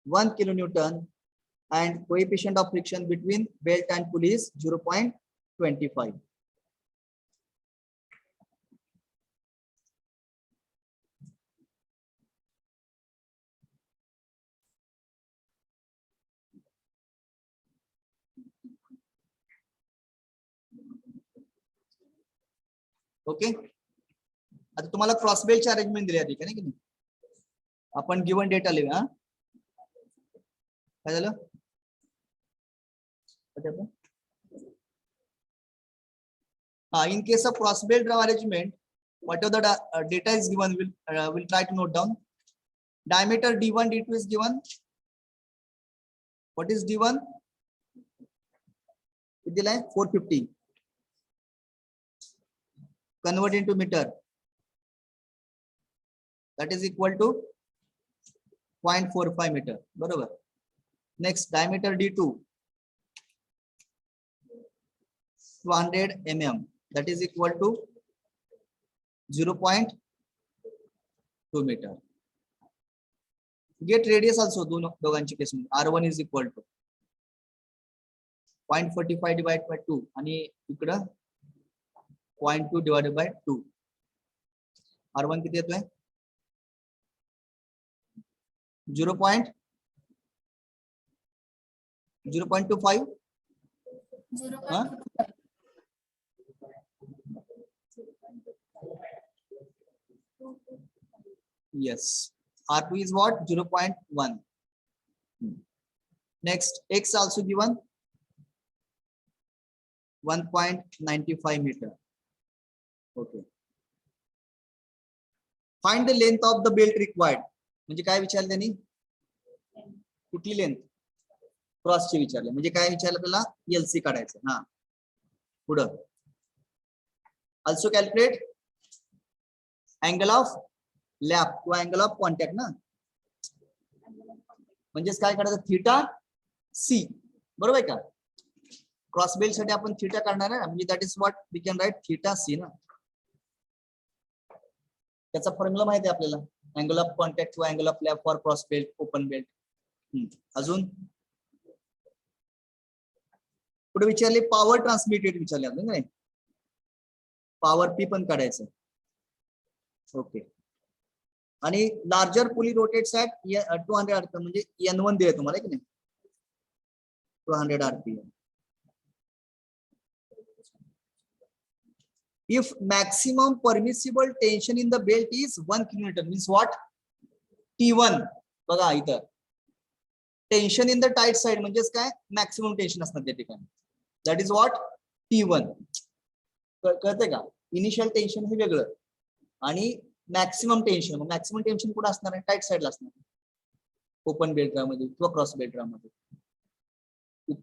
1 kilonewton and coefficient of friction between belt and pulley is 0.25. Okay, आता तुम्हाला cross बेल्टची arrangement दिली आहे की नाही. आपण given data लिहूया. काय झालं? In case of cross belt draw arrangement, whatever the data is given, we'll try to note down. Diameter D1, D2 is given. What is D1? किती दिलाय? 450. Convert into meter. That is equal to 0.45 meter. बरोबर. Next, diameter D2, 200 mm. That is equal to 0.2 meter. Get radius also दोघांची case मध्ये. R1 is equal to 0.45 divided by 2 आणि इकडं 0.2 divided by 2. R1 किती येतोय? 0.25. 0.25. Yes. R2 is what? 0.1. Next, X also given 1.95 meter. Okay. Find the length of the belt required. म्हणजे काय विचारलं त्यांनी? कुठली लेंथ? क्रॉसची विचारले. म्हणजे काय विचारलं आपल्याला? LC काढायचं. हा. पुढं. Also calculate angle of lap किंवा angle of contact ना. म्हणजेच काय काढायचं? Theta C. बरोबर आहे का? क्रॉस बेल्ट साठी आपण थीटा काढणार आहे. म्हणजे that is what we can write theta C ना. त्याचा फॉर्म्युला माहिती आहे आपल्याला. अँगल ऑफ कॉन्टॅक्ट किंवा angle of lap for cross belt, open belt. अजून पुढे विचारले पॉवर ट्रान्समिटेड विचारले आपण नाही. पॉवर P पण काढायचं. ओके. आणि larger pulley rotates at 200 rpm म्हणजे N1 दिले तुम्हाला की नाही. 200 rpm. If maximum permissible tension in the belt is 1 kilonewton, means what? T1. बघा इथं tension in the tight side म्हणजेच काय? मॅक्सिमम टेन्शन असणार त्या ठिकाणी. That is what? T1. कळतंय का? इनिशियल टेन्शन हे वेगळं आणि मॅक्सिमम टेन्शन. मॅक्सिमम टेन्शन कुठे असणार आहे? टाइट साइडला असणार. ओपन बेल्ट ड्राम मध्ये किंवा क्रॉस बेल्ट ड्राम मध्ये.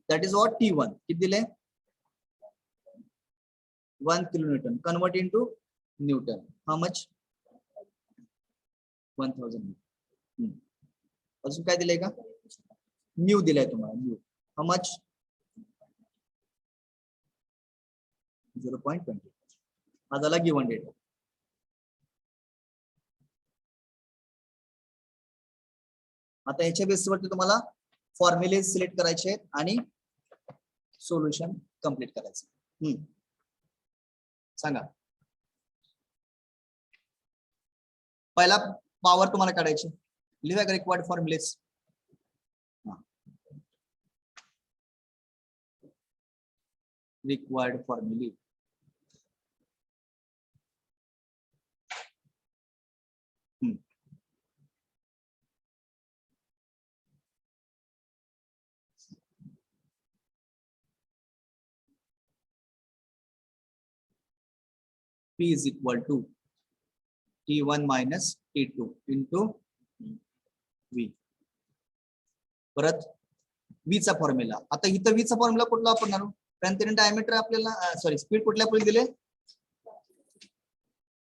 That is what? T1. किती दिले? 1 kilonewton. Convert into Newton. How much? 1000. अजून काय दिलंय का? म्यू दिलाय तुम्हाला. म्यू. How much? 0.20. हा झाला गिवन डेटा. आता याच्या बेसवरती तुम्हाला फॉर्म्युले सिलेक्ट करायचे आहेत आणि सोल्युशन कंप्लीट करायचं. सांगा. पहिला पॉवर तुम्हाला काढायची. लिहा रिक्वायर्ड फॉर्म्युलेस. रिक्वायर्ड फॉर्म्युले. P is equal to T1 minus T2 into V. परत V चा फॉर्म्युला. आता इथं V चा फॉर्म्युला कुठला वापरणार? कारण त्याने डायमीटर आपल्याला सॉरी स्पीड कुठल्या पुढे दिले?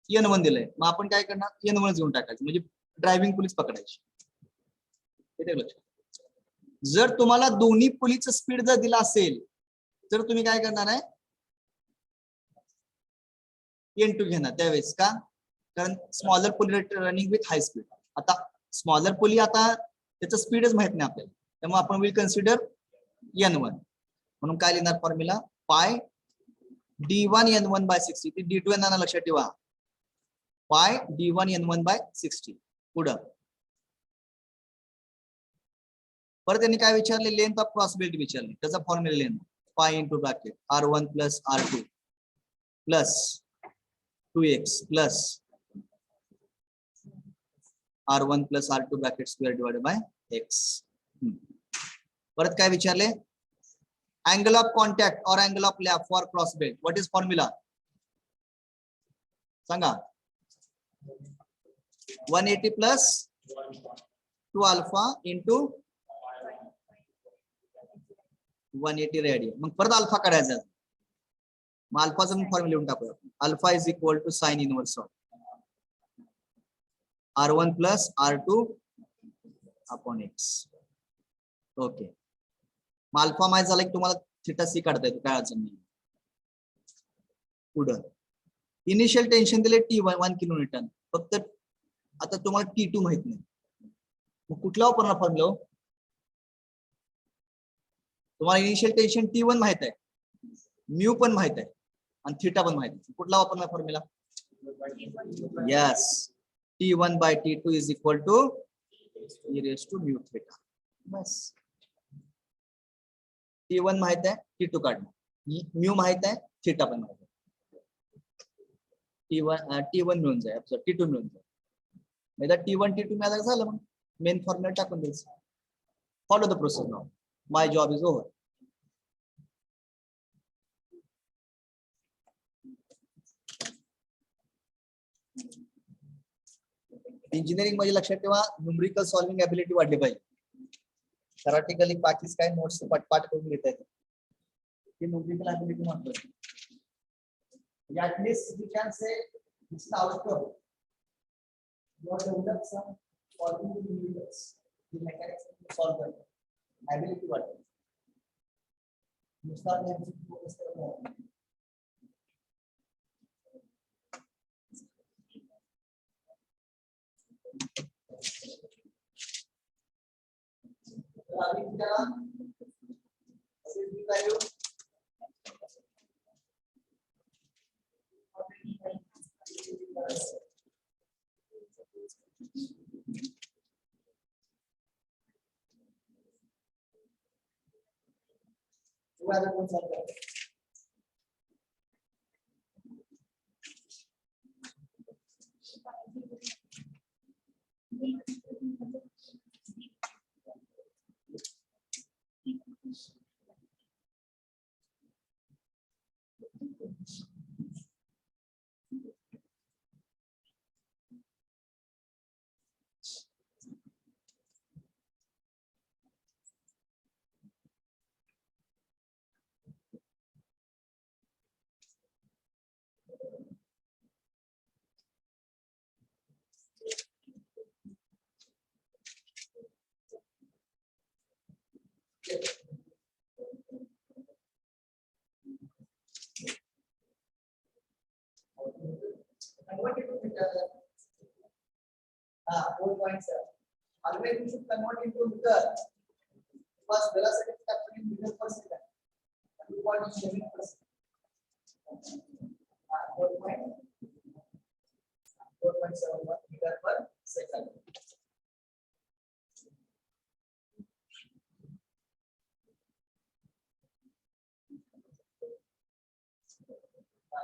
N1 दिलंय. मग आपण काय करणार? N1 घेऊन टाकायचं म्हणजे ड्रायव्हिंग पुलीस पकडायची. जर तुम्हाला दोन्ही पुलीचं स्पीड जर दिला असेल तर तुम्ही काय करणार आहे? N2 घेणार त्यावेळेस का, कारण smaller pulley running with high speed. आता स्मॉलर पुली आता त्याचं स्पीडच माहित नाही आपल्याला, त्यामुळे आपण विल कन्सिडर N1. म्हणून काय लिहिणार formula, pi D1 N1 by 60. ती D2 यांना लक्षात ठेवा, पाय D1 N1 by 60. पुढं परत त्यांनी काय विचारले, लेंथ ऑफ क्रॉस बेल्ट विचारले. त्याचा फॉर्म्युला लिहिणार, pi into bracket R1 plus R2 plus 2x plus R1 plus R2 bracket square divided by x. परत काय विचारले, angle of contact or angle of lap for cross belt. What is formula? Sanga. 180 plus 2 alpha into 180 radian. मग परत alpha काढायचा. मग अल्फाचा formula लिहून टाकूया. Alpha is equal to sine inverse of R1 plus R2 upon x. Okay. मग alpha माहित झाला की तुम्हाला theta सी काढता येतो, काय अडचण नाही. पुढं इनिशियल टेन्शन दिले T1 किलो न्यूटन, फक्त आता तुम्हाला T2 माहित नाही, मग कुठला वापरणार फॉर्म्युला. तुम्हाला इनिशियल टेन्शन T1 माहित आहे, म्यू पण माहित आहे आणि थिटा पण माहित आहे, कुठला वापरणार formula. Yes, T1 by T2 is equal to e raised to mu theta. बस. T1 माहित आहे, T2 काढणार, म्यू माहित आहे, थिटा पण माहित आहे. T1 मिळून जाईल, T2 मिळून जाईल. नाही तर T1 T2 मिळालं झालं, मग मेन फॉर्म्युला टाकून द्यायचं. Follow the process now. My job is over. Engineering मध्ये लक्षात ठेवा, न्यूमरिकल सॉल्विंग ॲबिलिटी वाढली पाहिजे. थेरॉटिकली बाकीच काय नोट्स पाठ करून घेता येते, ते न्यूमरिकल ॲबिलिटी म्हणतो. At least you can say this is outcome. You are develop some solving numericals, the mechanics solve करतो, ॲबिलिटी वाढते. नुसता नाही फोकस करतो. Convert it to meter. 4.7. Always you should convert into meter. Because velocity is captured in meter per second. 2.7%. 4.71 meter per second.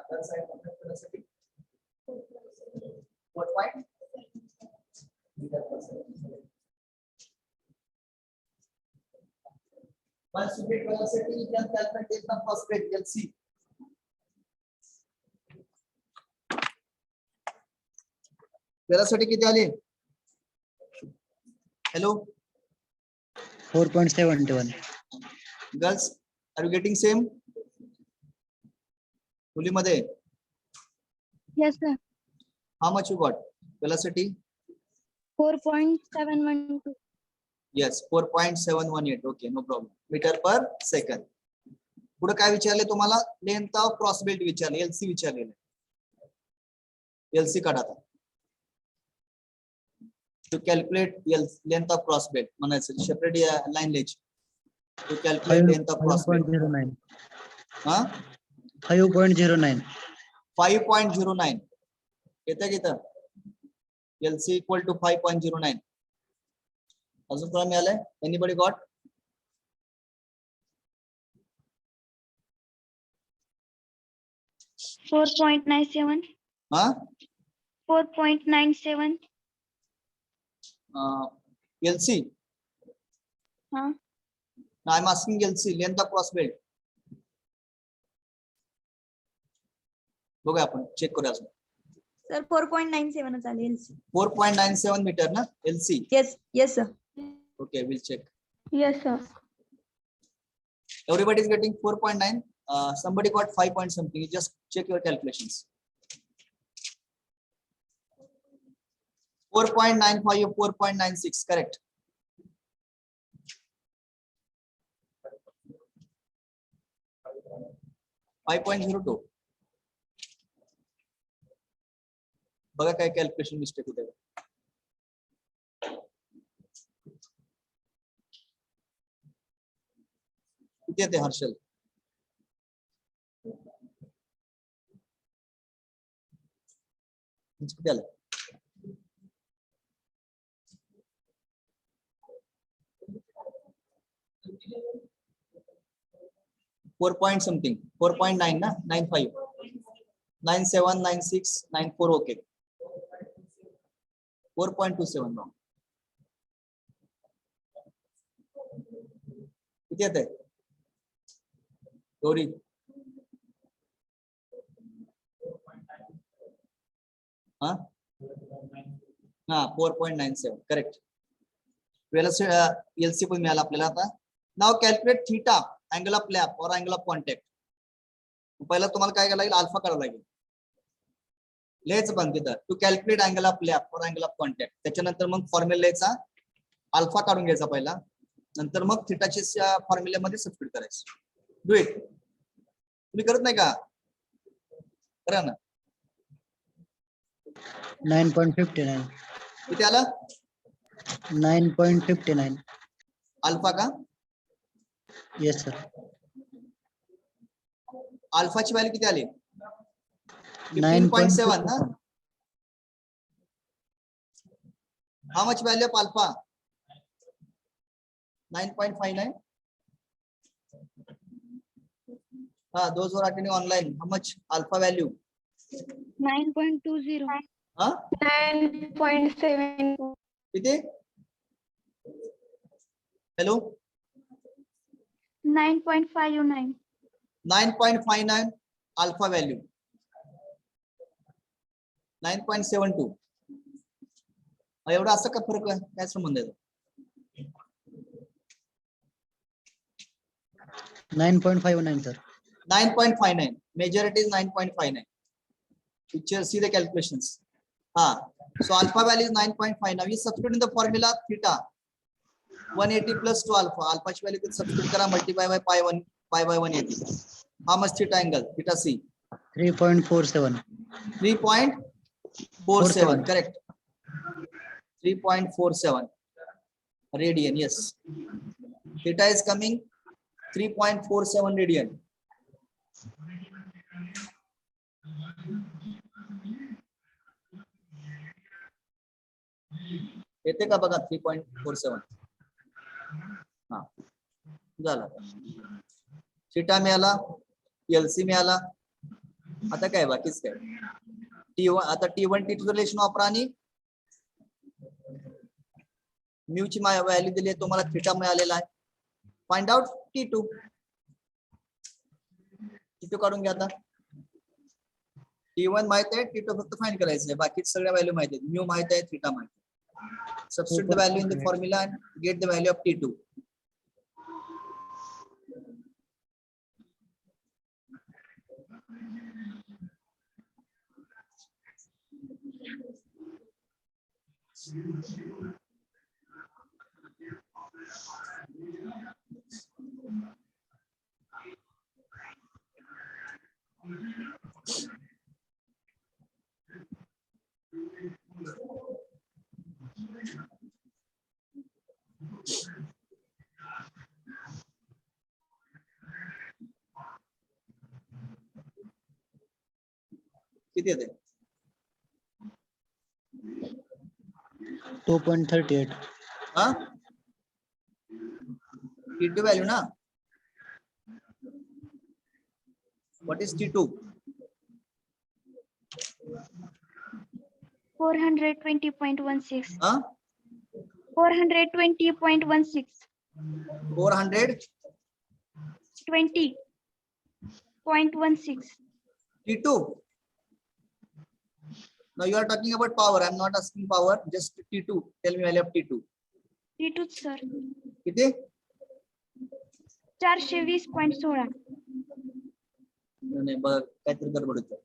That side of the velocity. What point? Meter per second. Once you get velocity, you can calculate the first rate. You'll see. Velocity किती आली? Hello. 4.71. Girls, are you getting same? मध्ये. Yes, sir. How much you got? Velocity? 4.712. Yes, 4.718. Okay, no problem. Meter per second. पुढे काय विचारले तुम्हाला? Length of cross belt विचारले, LC विचारलेले. LC काढा आता. To calculate length of cross belt म्हणायचं separate line ledge to calculate length of cross belt. 5.09. हा 5.09. 5.09 येतं घेतं LC equal to 5.09. अजून कोणा मिळालंय? Anybody got? Four point 97. हा 4.97. LC. Huh? I'm asking LC length of cross belt. बघूया आपण चेक करूया अजून. Sir, 4.97 चालेल. 4.97 मीटर ना LC. Yes, sir. Okay, we'll check. Yes, sir. Everybody is getting 4.9. Somebody got 5 point something. You just check your calculations. 4.95 or 4.96, correct. .02. बघा काय calculation mistake होते. किती येते हर्षल? किती आलं? 4 point something, 4.9 ना 95, 97, 96, 94 okay. 4.27 wrong. किती येते? गौरी हाँ 4.97 करेक्ट. LC पण मिळाला आपल्याला आता. Now calculate theta angle of lap और अँगल ऑफ कॉन्टॅक्ट. पहिला तुम्हाला काय करायला लागेल? अल्फा काढायला लागेल. लिहायचं पण तिथं to calculate angle of lap और अँगल ऑफ कॉन्टॅक्ट. त्याच्यानंतर मग फॉर्म्युला लिहायचा, अल्फा काढून घ्यायचा पहिला, नंतर मग थीटाच्या फॉर्म्युल्यामध्ये सबस्टिट्यूट करायचं. Do it. तुम्ही करत नाही का? करा ना. 9.59. किती आलं? 9.59. अल्फा का? Yes, sir. अल्फाची व्हॅल्यू किती आली? 15.7 ना. How much value of alpha? 9.59. Those who are attending online, how much alpha value? 9.20. Huh? 9.7. किती? Hello? 9.59. 9.59 alpha value. 9.72. एवढा असं का फरक आहे? काय संबंध आहे? 9.59, sir. 9.59. Majority is 9.59. Picture, see the calculations. So alpha value is 9.5. Now you substitute in the formula theta. 180 plus 2 alpha. Alpha value can substitute kara, multiply by pi 180. How much theta angle? Theta C. 3.47. 3.47. Correct. 3.47 radian. Yes. Theta is coming 3.47 radian. येते का बघा 3.47. हा झालं. Theta मिळाला, LC मिळाला. आता काय बाकीच काय? T1 आता T1 T2 रिलेशन वापरा आणि म्यू ची व्हॅल्यू दिली आहे, तुम्हाला थीटा मिळालेला आहे. Find out T2. T2 काढून घ्या आता. T1 माहित आहे, T2 फक्त फाइंड करायचं आहे. बाकी सगळ्या व्हॅल्यू माहित आहेत. म्यू माहित आहे, थीटा माहित आहे. Substitute the value in the formula and get the value of T2. किती येते? 2.38. हा T2 value ना? What is T2? 420.16. Huh? 420.16. 400 20.16. T2. Now you are talking about power. I'm not asking power. Just T2. Tell me value of T2. T2 sir. किती? 420.16. नाही बघ काहीतरी गडबड होतं.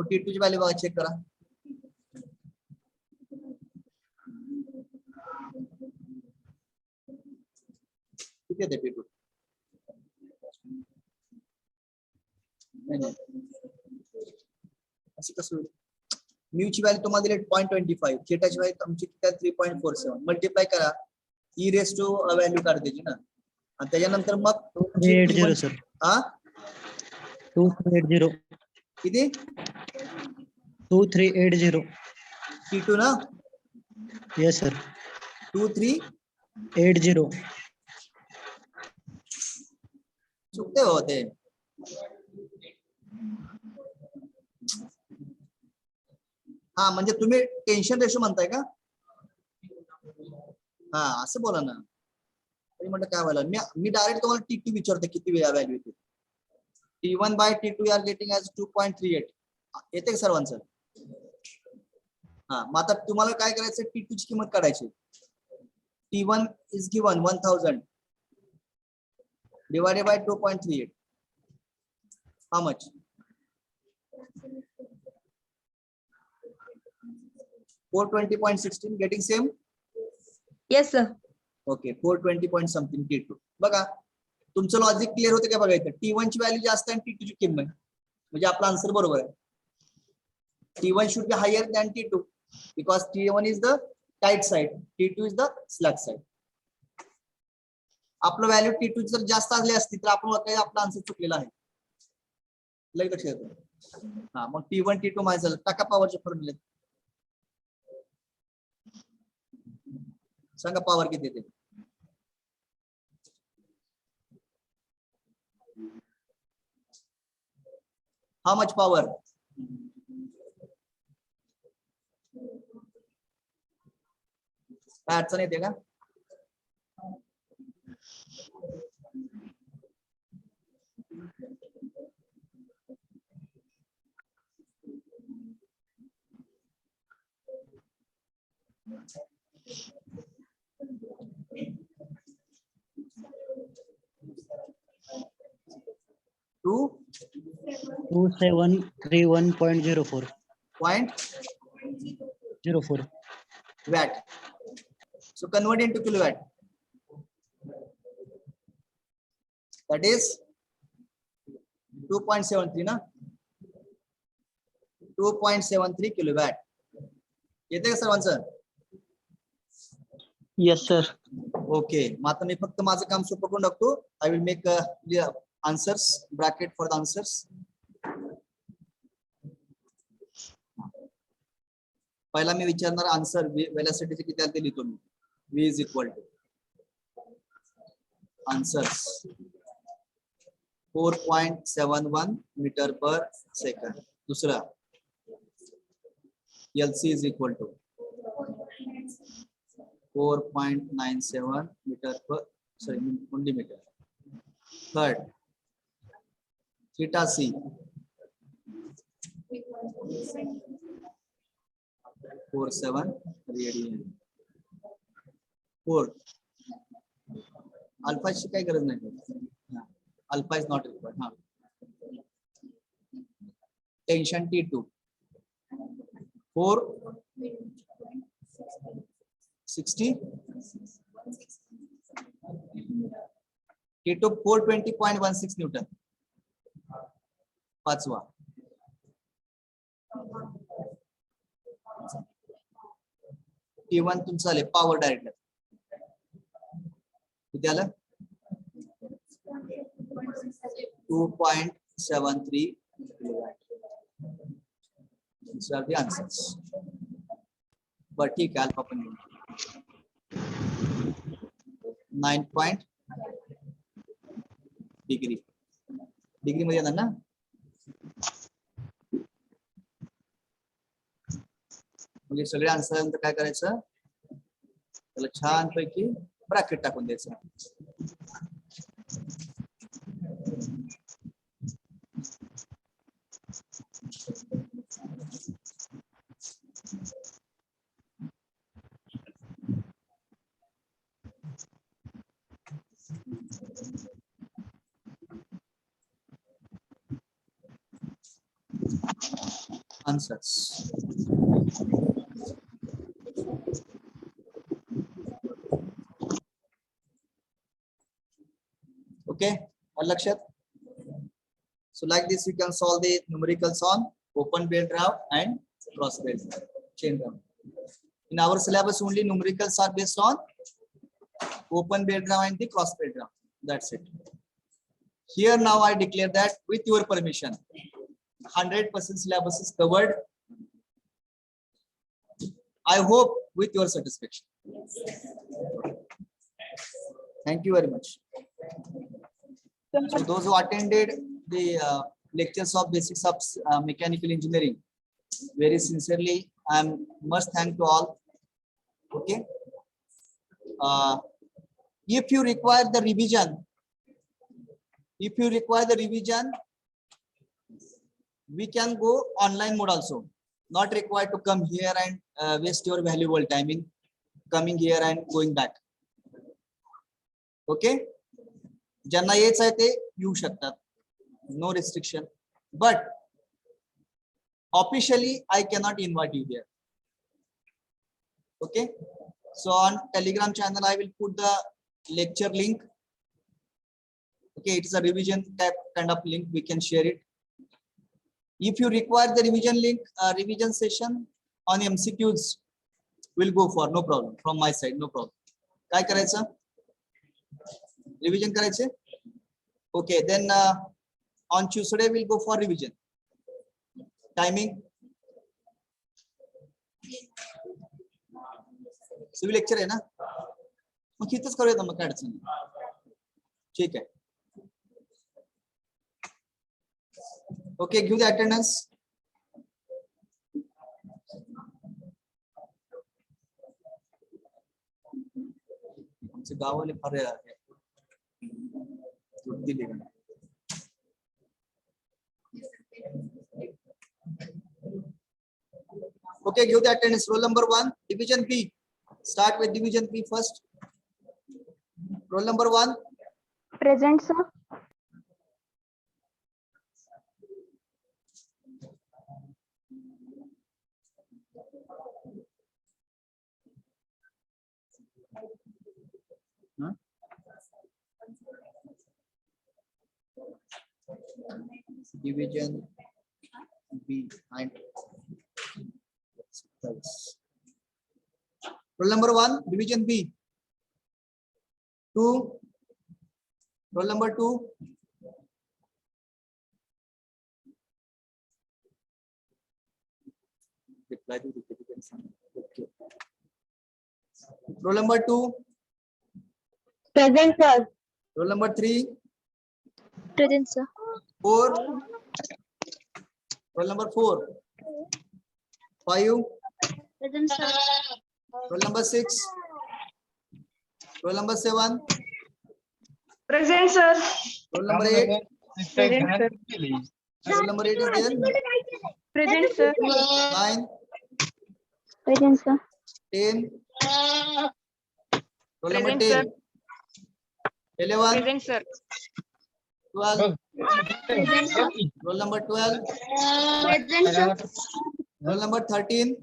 T2 ची व्हॅल्यू बघा, चेक करा. किती येते T2? नाही असं कसं होईल? म्यू ची व्हॅल्यू तुम्हाला दिली 0.25, थीटाची व्हॅल्यू तुमची किती आहे 3.47. मल्टिप्लाय करा, ई रेस टू व्हॅल्यू काढते ना, आणि त्याच्यानंतर मग 2380 सर. हा 2380. किती? 2380. T2 ना? Yes sir. 2380. चुकते होते. हा म्हणजे तुम्ही टेन्शन रेशो म्हणताय का? हा असं बोला ना. म्हटलं काय व्हायला, मी डायरेक्ट तुम्हाला T2 विचारते किती वेळा व्हॅल्यू येते. T1 by T2 are getting as 2.38. येते का सर्वांचं? हा मग आता तुम्हाला काय करायचं, T2 ची किंमत काढायची. T1 is given 1000 divided by 2.38. How much? 420.16. Getting same? Yes, sir. Okay 420 point something T2. बघा तुमचं लॉजिक क्लिअर होते का बघायचं. T1 ची व्हॅल्यू जास्त आहे आणि T2 ची किंमत, म्हणजे आपला आन्सर बरोबर आहे. T1 should be higher than T2 because T1 is the tight side, T2 is the slack side. आपलं व्हॅल्यू T2 जर जास्त असली असती तर आपण काय आपला आन्सर चुकलेला आहे. लक्षात येतो. हा मग T1 T2 माहिती झालं. टाका पॉवरचे फॉर्म्युले. सांगा पॉवर किती येते. How much power? काय अडचण येते का? Two 2731.04. point 04. watt. So convert into kilowatt. That is 2.73 ना. 2.73 kilowatt. येते का सर्वांचं? Yes sir. ओके मग आता मी फक्त माझं काम सोपं करून टाकतो. I will make answers bracket for the answers. पहिला मी विचारणार आन्सर वेलॉसिटीचे किती आले ते लिहितो मी. V is equal to answers 4.71 metre per second. दुसरा LC is equal to 4.97 metre per millimetre. Third theta C 47 radian. Fourth अल्फाची काही गरज नाही. Alpha is not required. हा टेन्शन T2 460 T2 420.16 न्यूटन. पाचवा T1 तुमचं आले पॉवर डायरेक्ट किती आलं 2.73 kilowatt. These are the answers. But ठीक आहे अल्फा पण 9 डिग्री मध्ये येणार ना म्हणजे सगळे आन्सर नंतर काय करायचं त्याला छान पैकी ब्रॅकेट टाकून द्यायचं answers. Okay, all लक्षात. So like this, you can solve the numericals on open bed draft and cross bed chain draft. In our syllabus, only numericals are based on open bed draft and the cross bed draft. That's it. Here now I declare that with your permission, 100% syllabus is covered. I hope with your satisfaction. Thank you very much. So those who attended the lectures of basics of mechanical engineering, very sincerely, I must thank to all. Okay. If you require the revision, we can go online mode also. Not required to come here and waste your valuable time in coming here and going back. Okay. ज्यांना यायचं आहे ते येऊ शकतात. No restriction. But officially, I cannot invite you there. Okay. So on Telegram channel, I will put the lecture link. Okay, it is a revision type kind of link. We can share it. If you require the revision link, revision session on MCQs, will go for no problem from my side, no problem. काय करायचं? Revision करायचे? Okay, then on Tuesday we'll go for revision. Timing? Civil lecture आहे ना? मग इथंच करूया मग काय अडचण नाही. ठीक आहे. Okay, give the attendance. आमचे गावाले फार Okay, give the attendance. Roll number 1, division B. Start with division B first. Roll number 1. Present, sir. Division B and roll number 1, division B. 2. Roll number 2. Reply to the okay. Roll number 2. Present, sir. Roll number 3. Present, sir. 4. Roll number 4. 5. Present, sir. Roll number 6. Roll number 7. Present, sir. Roll number 8. Present, sir. Roll number 8 is there. Present, sir. 9. Present, sir. 10. Roll number Present, 10. 11. Present, sir. 12. Roll number 12. Present, sir. Roll number 13.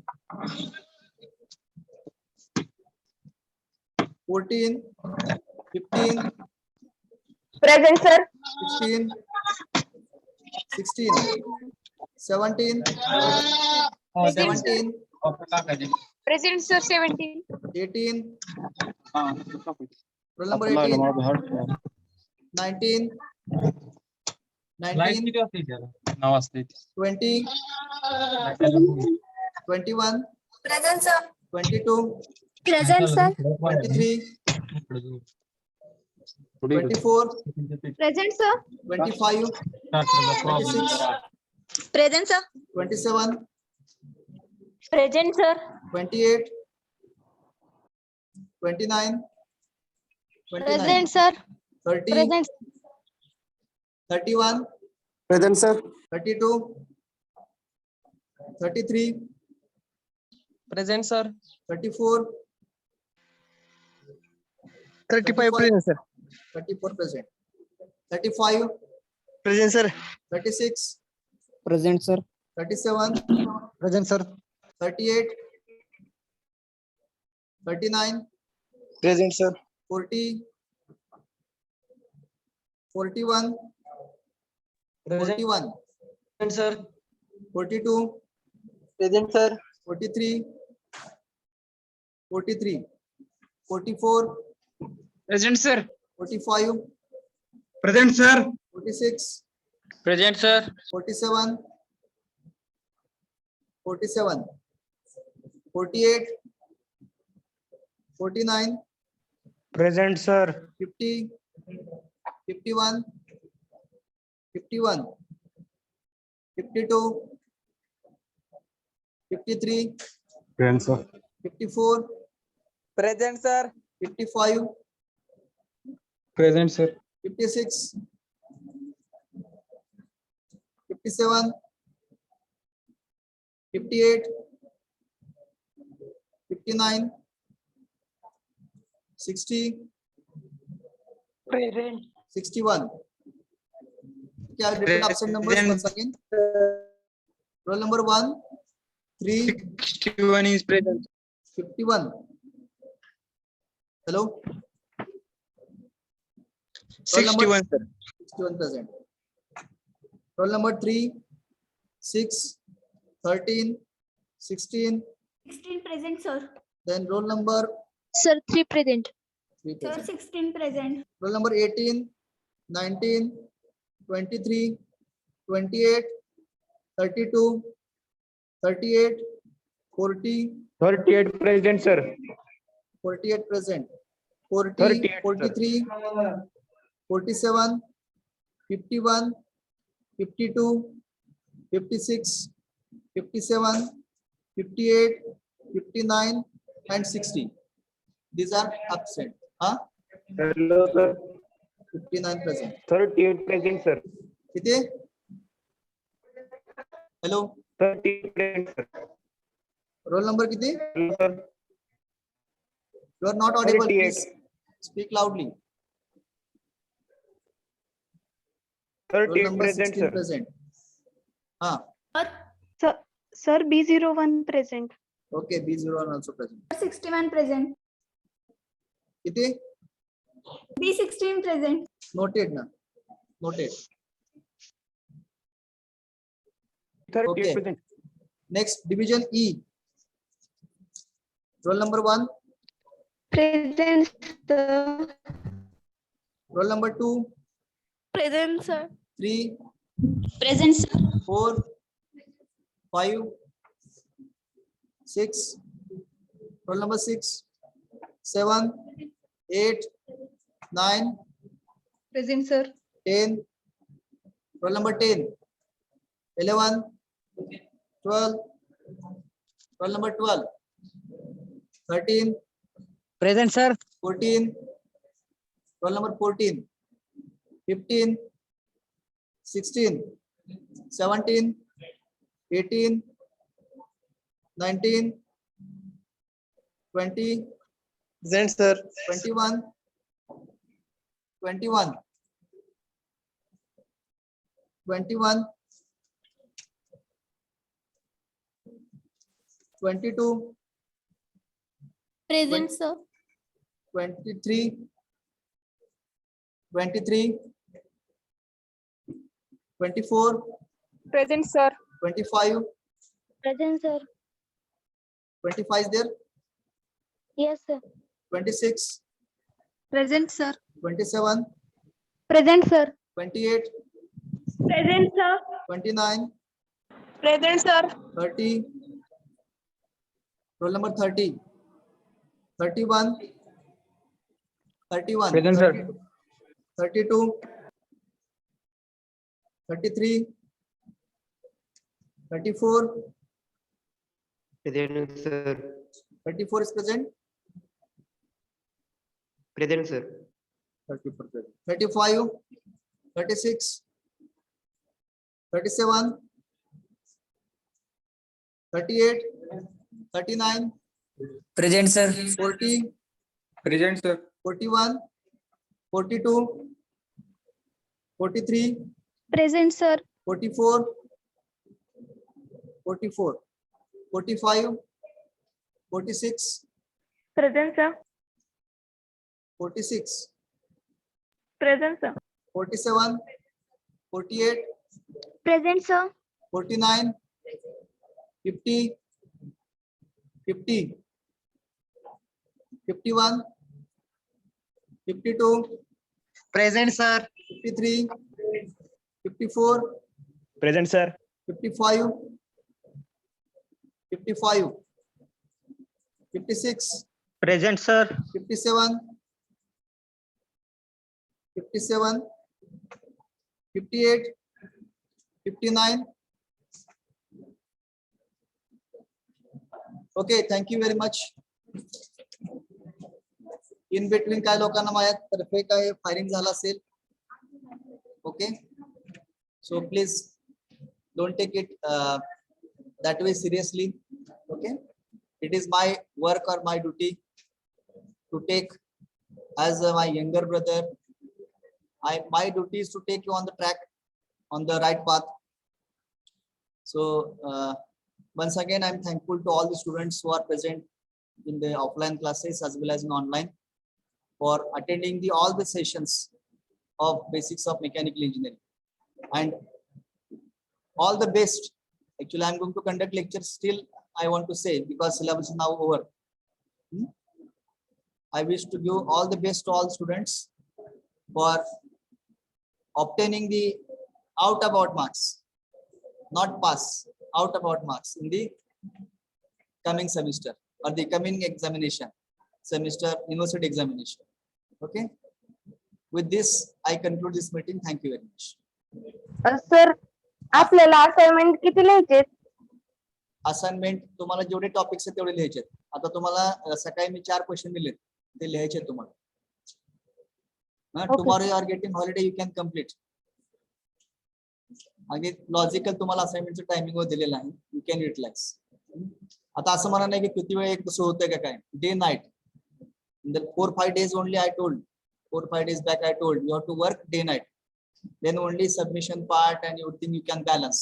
14. 15. Present, sir. 16. 16. 17. 17. Present, sir. 17. 18. Roll number 18. 19. 19. 20. 21. Present, sir. 22. Present, sir. 23. 24. Present, sir. 25. 26. Present, sir. 27. Present, sir. 28. 29. 29. Present, sir. 30. Present. 31. Present, sir. 32. 33. Present, sir. 34. 35 present, sir. 34 present. 35. Present, sir. 36. Present, sir. 37. Present, sir. 38. 39. Present, sir. 40. 41. Present, 41. sir. 42. Present, sir. 43. 43. 44. Present, sir. 45. Present, sir. 46. Present, sir. 47. 47. 48. 49. Present, sir. 50. 51. 51. 52. 53. Present, sir. 54. Present, sir. 55. Present, sir. 56. 57. 58. 59. 60. Present. 61. Okay, I'll repeat absent numbers once again. Roll number 1, 3, 61 is present. 51. Hello? Roll number 61, sir. 61 present. Roll number 3, 6, 13, 16. 16 present, sir. Then roll number Sir, 3 present. 3 Sir, present. 16 present. Roll number 18, 19, 23, 28, 32, 38, 40, 38 present, sir. 48 present. 40, 38, sir. 43, 47, 51, 52, 56, 57, 58, 59, and 60. These are absent. Huh? Hello, sir. 59 present. 38 present, sir. किती? Hello? 38 present, sir. Roll number किती? Hello, sir. You are not audible. 38. Please speak loudly. Roll 38 number present, 16 sir. present. Huh? Sir, B01 present. Okay, B01 also present. 61 present. किती? B16 present. Noted na. Noted. 38 Okay. present. Next, division E. Roll number 1. Present, sir. Roll number 2. Present, sir. 3, Present, sir. 4, 5, 6. Roll number 6, 7, 8, 9, Present, sir. 10. Roll number 10, 11, 12. Roll number 12, 13, Present, sir. 14. Roll number 14, 15, 16, 17, 18, 19, 20, Present, sir. 21, 21, 21, 22, Present, sir. 23, 23, 24, Present, sir. 25, Present, sir. 25 is there? Yes, sir. 26, Present, sir. 27, Present, sir. 28, Present, sir. 29, Present, sir. 30, roll number 30, 31, 31, Present, sir. 32, 33, 34, Present, sir. 34 is present, Present, sir. 34 present, 35, 36, 37, 38, 39, Present, sir. 40, Present, sir. 41, 42, 43, Present, sir. 44, 44, 45, 46, Present, sir. 46, Present, sir. 47, 48, Present, sir. 49, 50, 50, 51, 52, Present, sir. 53, 54, Present, sir. 55, 55, 56, Present, sir. 57, 57, 58, 59. Okay, thank you very much. In between काय लोकांना माझ्या तर्फे काय firing झालं असेल? Okay, so please don't take it that way seriously. Okay, it is my work or my duty to take as my younger brother. My duty is to take you on the track, on the right path. So once again, I'm thankful to all the students who are present in the offline classes as well as in online for attending all the sessions of basics of mechanical engineering, and all the best. Actually, I'm going to conduct lectures still, I want to say, because syllabus is now over. I wish to give all the best to all students for obtaining the out about marks, not pass, out about marks in the coming semester or the coming examination semester, university examination. Okay, with this I conclude this meeting. Thank you very much. Sir आपल्याला assignment किती लिहायचे? Assignment तुम्हाला जेवढे topics आहेत तेवढे लिहायचे. आता तुम्हाला सकाळी मी 4 क्वेश्चन दिलेत, ते लिहायचे तुम्हाला. Tomorrow you are getting holiday, you can complete. आणि लॉजिकल तुम्हाला असाइनमेंटचं टायमिंग वर दिलेलं आहे, यू कॅन युटिलाइज. आता असं म्हणा नाही की किती वेळ एक तसं होतंय का काय, day night. In the 4-5 days only I told, 4-5 days back I told you have to work day night, then only submission part and everything you can balance,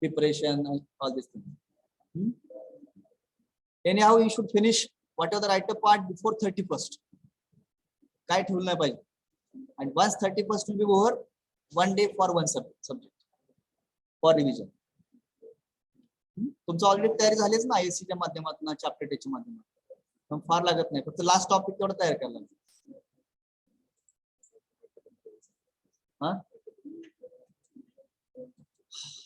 preparation and all these things. Anyhow, you should finish whatever the write-up part before 31st. काय ठेवलं नाही पाहिजे. And once 31st will be over, one day for one subject for revision. तुमचं already तयारी झालीच ना ISC च्या माध्यमातून, चॅप्टर टेच्या माध्यमातून. फार लागत नाही, फक्त लास्ट टॉपिक तेवढं तयार करायला. हा